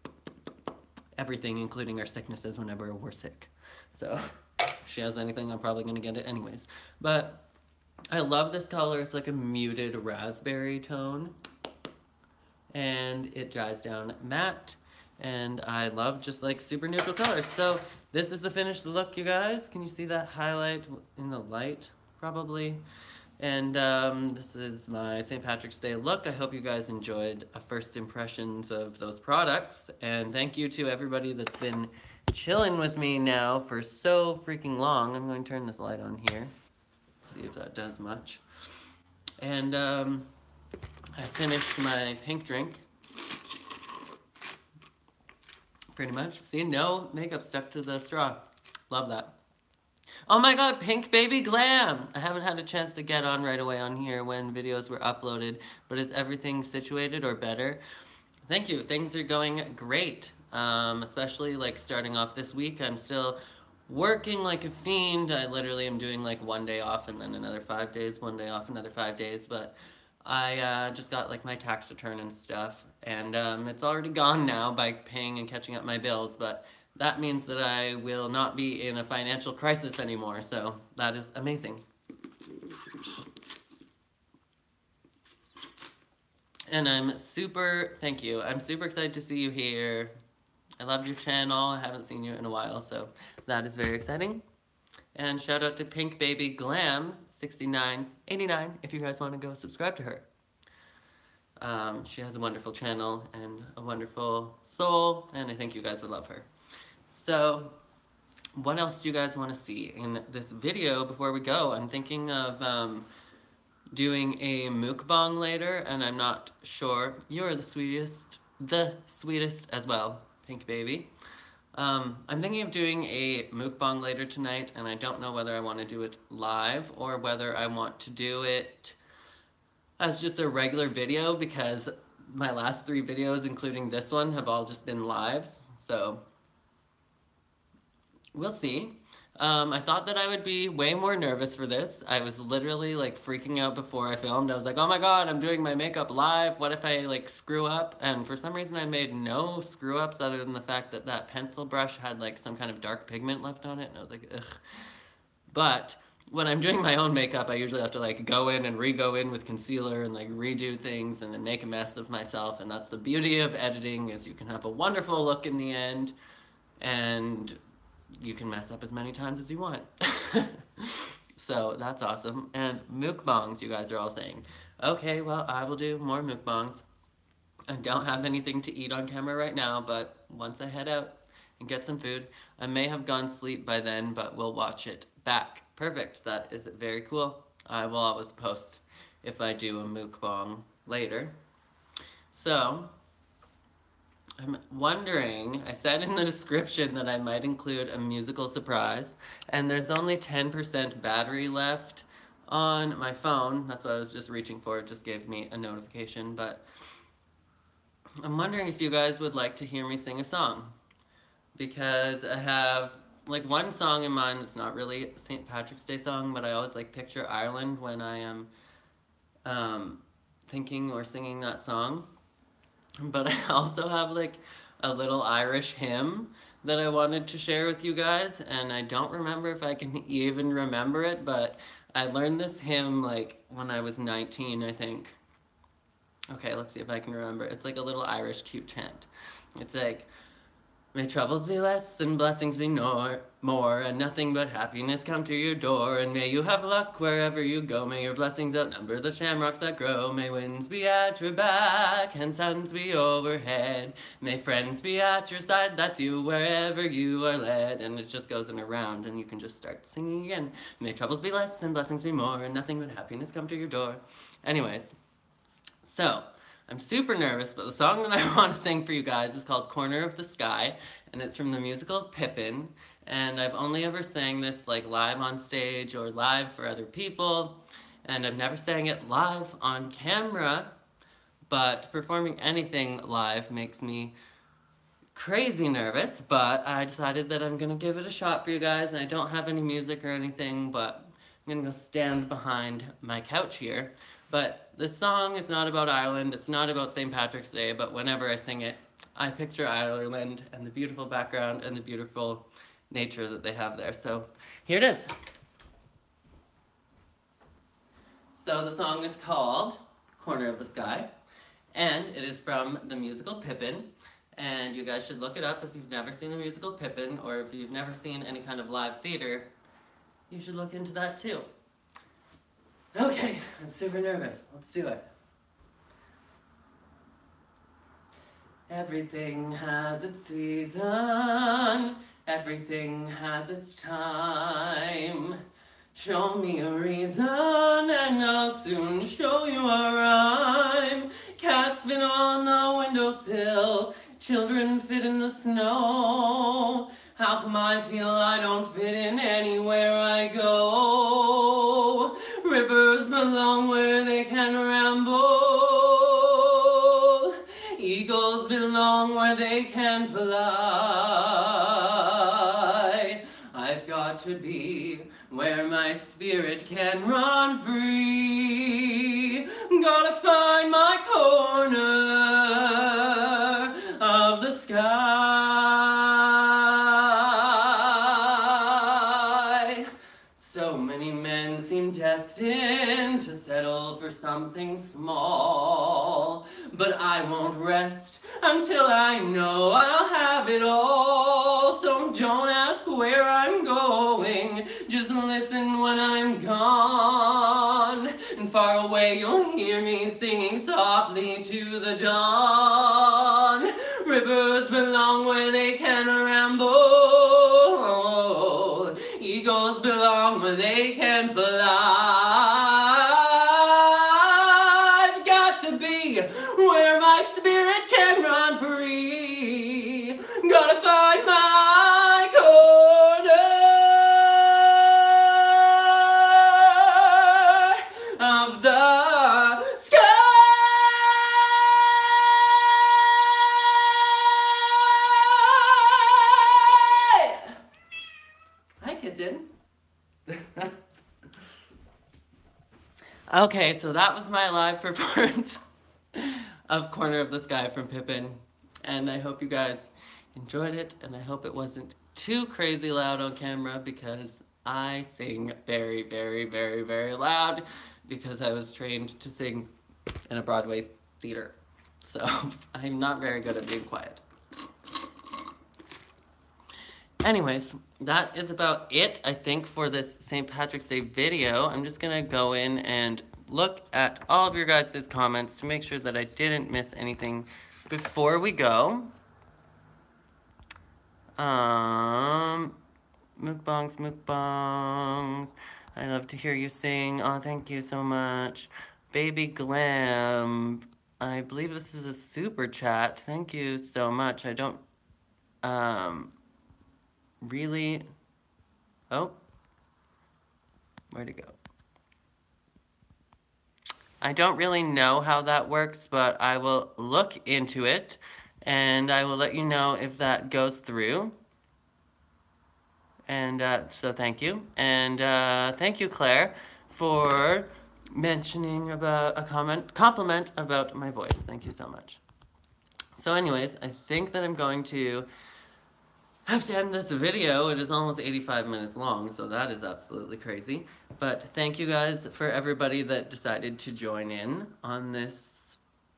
everything, including our sicknesses whenever we're sick. So if she has anything, I'm probably gonna get it anyways. But I love this color. It's like a muted raspberry tone. And it dries down matte. And I love just like super neutral colors. So this is the finished look, you guys. Can you see that highlight in the light? Probably. And this is my St. Patrick's Day look. I hope you guys enjoyed first impressions of those products. And thank you to everybody that's been chilling with me now for so freaking long. I'm going to turn this light on here. See if that does much. And I finished my pink drink. Pretty much. See, no makeup stuck to the straw. Love that. Oh my god, Pink Baby Glam! I haven't had a chance to get on right away on here when videos were uploaded, but is everything situated or better? Thank you. Things are going great. Especially like starting off this week. I'm still working like a fiend. I literally am doing like 1 day off and then another 5 days, 1 day off, another 5 days, but I just got like my tax return and stuff, and it's already gone now by paying and catching up my bills, but that means that I will not be in a financial crisis anymore, so that is amazing. And thank you, I'm super excited to see you here. I love your channel, I haven't seen you in a while, so that is very exciting. And shout out to Pink Baby Glam 6989 if you guys want to go subscribe to her. She has a wonderful channel and a wonderful soul, and I think you guys would love her. So, what else do you guys want to see in this video before we go? I'm thinking of doing a mukbang later, and I'm not sure. You're the sweetest as well, Pink Baby. I'm thinking of doing a mukbang later tonight, and I don't know whether I want to do it live or whether I want to do it as just a regular video, because my last 3 videos, including this one, have all just been lives, so we'll see. I thought that I would be way more nervous for this. I was literally like freaking out before I filmed. I was like, oh my god, I'm doing my makeup live. What if I like screw up? And for some reason I made no screw ups other than the fact that that pencil brush had like some kind of dark pigment left on it, and I was like, ugh. But when I'm doing my own makeup, I usually have to like go in and re-go in with concealer and like redo things and then make a mess of myself, and that's the beauty of editing, is you can have a wonderful look in the end, and you can mess up as many times as you want. So that's awesome. And mukbangs, you guys are all saying. Okay, well, I will do more mukbangs. I don't have anything to eat on camera right now, but once I head out and get some food, I may have gone sleep by then, but we'll watch it back. Perfect, that is very cool. I will always post if I do a mukbang later. So, I'm wondering, I said in the description that I might include a musical surprise, and there's only 10% battery left on my phone. That's what I was just reaching for. It just gave me a notification, but I'm wondering if you guys would like to hear me sing a song, because I have like one song in mind that's not really a St. Patrick's Day song, but I always like picture Ireland when I am thinking or singing that song. But I also have like a little Irish hymn that I wanted to share with you guys, and I don't remember if I can even remember it, but I learned this hymn like when I was 19, I think. Okay, let's see if I can remember. It's like a little Irish cute chant. It's like, may troubles be less and blessings be more, and nothing but happiness come to your door, and may you have luck wherever you go, may your blessings outnumber the shamrocks that grow, may winds be at your back and suns be overhead, may friends be at your side, that's you wherever you are led, and it just goes in a round, and you can just start singing again. May troubles be less and blessings be more, and nothing but happiness come to your door. Anyways, so I'm super nervous, but the song that I want to sing for you guys is called Corner of the Sky, and it's from the musical Pippin, and I've only ever sang this like live on stage or live for other people, and I've never sang it live on camera, but performing anything live makes me crazy nervous, but I decided that I'm gonna give it a shot for you guys, and I don't have any music or anything, but I'm gonna go stand behind my couch here. But this song is not about Ireland, it's not about St. Patrick's Day, but whenever I sing it, I picture Ireland and the beautiful background and the beautiful nature that they have there. So here it is. So the song is called Corner of the Sky, and it is from the musical Pippin, and you guys should look it up if you've never seen the musical Pippin, or if you've never seen any kind of live theater, you should look into that too. Okay, I'm super nervous. Let's do it. Everything has its season, everything has its time. Show me a reason and I'll soon show you a rhyme. fit on the windowsill, children fit in the snow. How come I feel I don't fit in anywhere I go? Rivers belong where they can ramble. Eagles belong where they can fly. I've got to be where my spirit can run free. Gotta find my corner of the sky. So many men seem destined to settle for something small, but I won't rest until I know I'll have it all. So don't ask where I'm going, just listen when I'm gone. And far away you'll hear me singing softly to the dawn. Rivers belong where they can ramble. Eagles belong where they can fly. I've got to be where my spirit can run free. Gotta find my corner of the sky. Hi, kitten. Okay, so that was my live performance of Corner of the Sky from Pippin, and I hope you guys enjoyed it, and I hope it wasn't too crazy loud on camera, because I sing very, very, very, very loud, because I was trained to sing in a Broadway theater, so I'm not very good at being quiet. Anyways, that is about it, I think, for this St. Patrick's Day video. I'm just gonna go in and look at all of your guys' comments to make sure that I didn't miss anything before we go. Mukbangs. I love to hear you sing. Oh, thank you so much. Baby Glam. I believe this is a super chat. Thank you so much. I don't, really, oh, where'd it go? I don't really know how that works, but I will look into it, and I will let you know if that goes through. And so thank you. And thank you, Claire, for mentioning about a compliment about my voice. Thank you so much. So anyways, I think that I'm going to have to end this video. It is almost 85 minutes long, so that is absolutely crazy. But thank you guys for everybody that decided to join in on this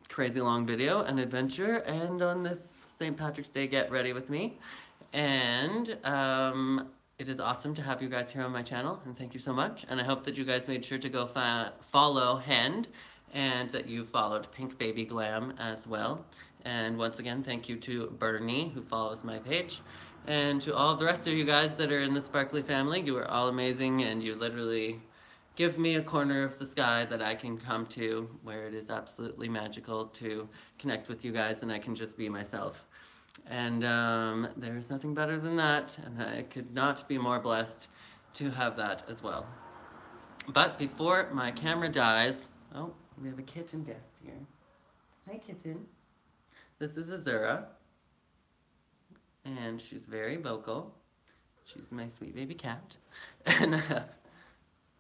crazy long video and adventure, and on this St. Patrick's Day get ready with me. And it is awesome to have you guys here on my channel, and thank you so much. And I hope that you guys made sure to go follow Hend, and that you followed Pink Baby Glam as well. And once again, thank you to Bernie, who follows my page. And to all of the rest of you guys that are in the Sparkly family, you are all amazing, and you literally give me a corner of the sky that I can come to, where it is absolutely magical to connect with you guys, and I can just be myself. And there's nothing better than that, and I could not be more blessed to have that as well. But before my camera dies, oh, we have a kitten guest here. Hi, kitten. This is Azura. And she's very vocal. She's my sweet baby cat. And I have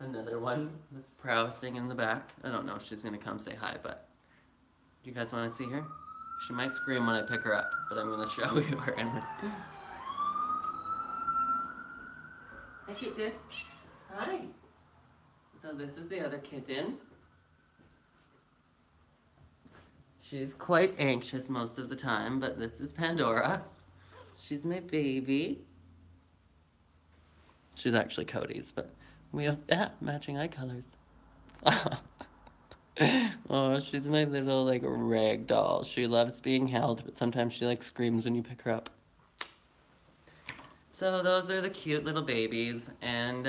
another one that's prowessing in the back. I don't know if she's gonna come say hi, but do you guys wanna see her? She might scream when I pick her up, but I'm gonna show you her. Hi, kitten. Hi. So this is the other kitten. She's quite anxious most of the time, but this is Pandora. She's my baby. She's actually Cody's, but we have matching eye colors. Oh, she's my little like rag doll. She loves being held, but sometimes she like screams when you pick her up. So those are the cute little babies, and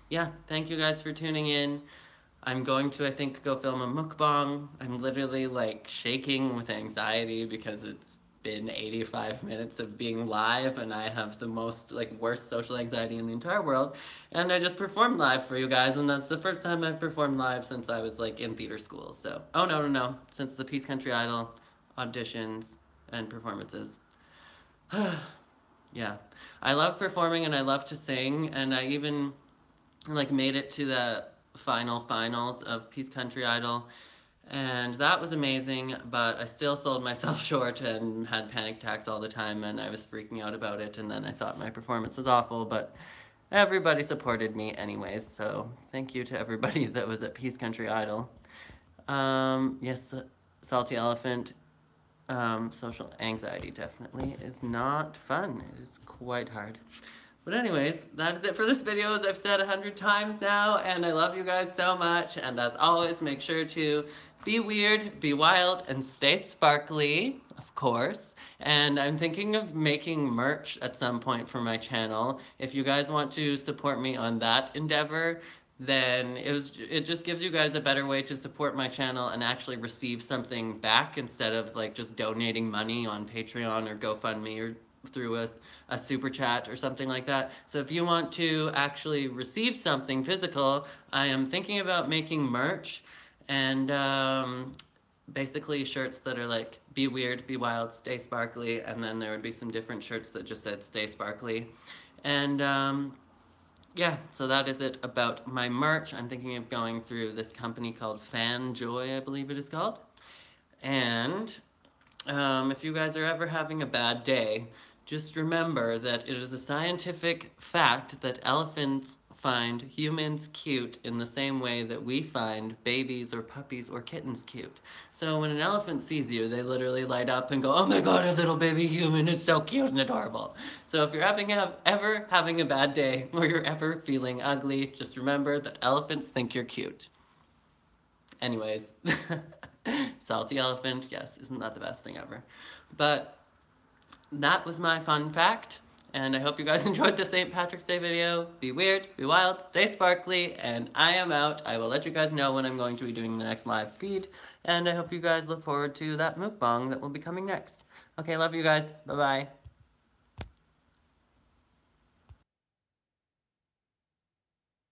yeah, thank you guys for tuning in. I'm going to, I think, go film a mukbang. I'm literally like shaking with anxiety because it's been 85 minutes of being live and I have the most like worst social anxiety in the entire world. And I just performed live for you guys, and that's the first time I've performed live since I was like in theater school. So, oh no, no, no, since the Peace Country Idol auditions and performances. Yeah. I love performing and I love to sing, and I even like made it to the finals of Peace Country Idol, and that was amazing, but I still sold myself short and had panic attacks all the time, and I was freaking out about it, and then I thought my performance was awful, but everybody supported me anyways, so thank you to everybody that was at Peace Country Idol. Yes, Salty Elephant, social anxiety definitely is not fun. It is quite hard. But anyways, that is it for this video, as I've said 100 times now, and I love you guys so much, and as always, make sure to be weird, be wild, and stay sparkly, of course. And I'm thinking of making merch at some point for my channel. If you guys want to support me on that endeavor, then it just gives you guys a better way to support my channel and actually receive something back instead of like just donating money on Patreon or GoFundMe or through a super chat or something like that. So if you want to actually receive something physical, I am thinking about making merch, and basically shirts that are like, be weird, be wild, stay sparkly, and then there would be some different shirts that just said stay sparkly. And yeah, so that is it about my merch. I'm thinking of going through this company called FanJoy, I believe it is called. And if you guys are ever having a bad day, just remember that it is a scientific fact that elephants find humans cute in the same way that we find babies or puppies or kittens cute. So when an elephant sees you, they literally light up and go, oh my god, a little baby human, it's so cute and adorable. So if you're ever having a bad day, or you're ever feeling ugly, just remember that elephants think you're cute. Anyways, Salty Elephant, yes, isn't that the best thing ever? But that was my fun fact, and I hope you guys enjoyed the St. Patrick's Day video. Be weird, be wild, stay sparkly, and I am out. I will let you guys know when I'm going to be doing the next live feed, and I hope you guys look forward to that mukbang that will be coming next. Okay, love you guys. Bye-bye.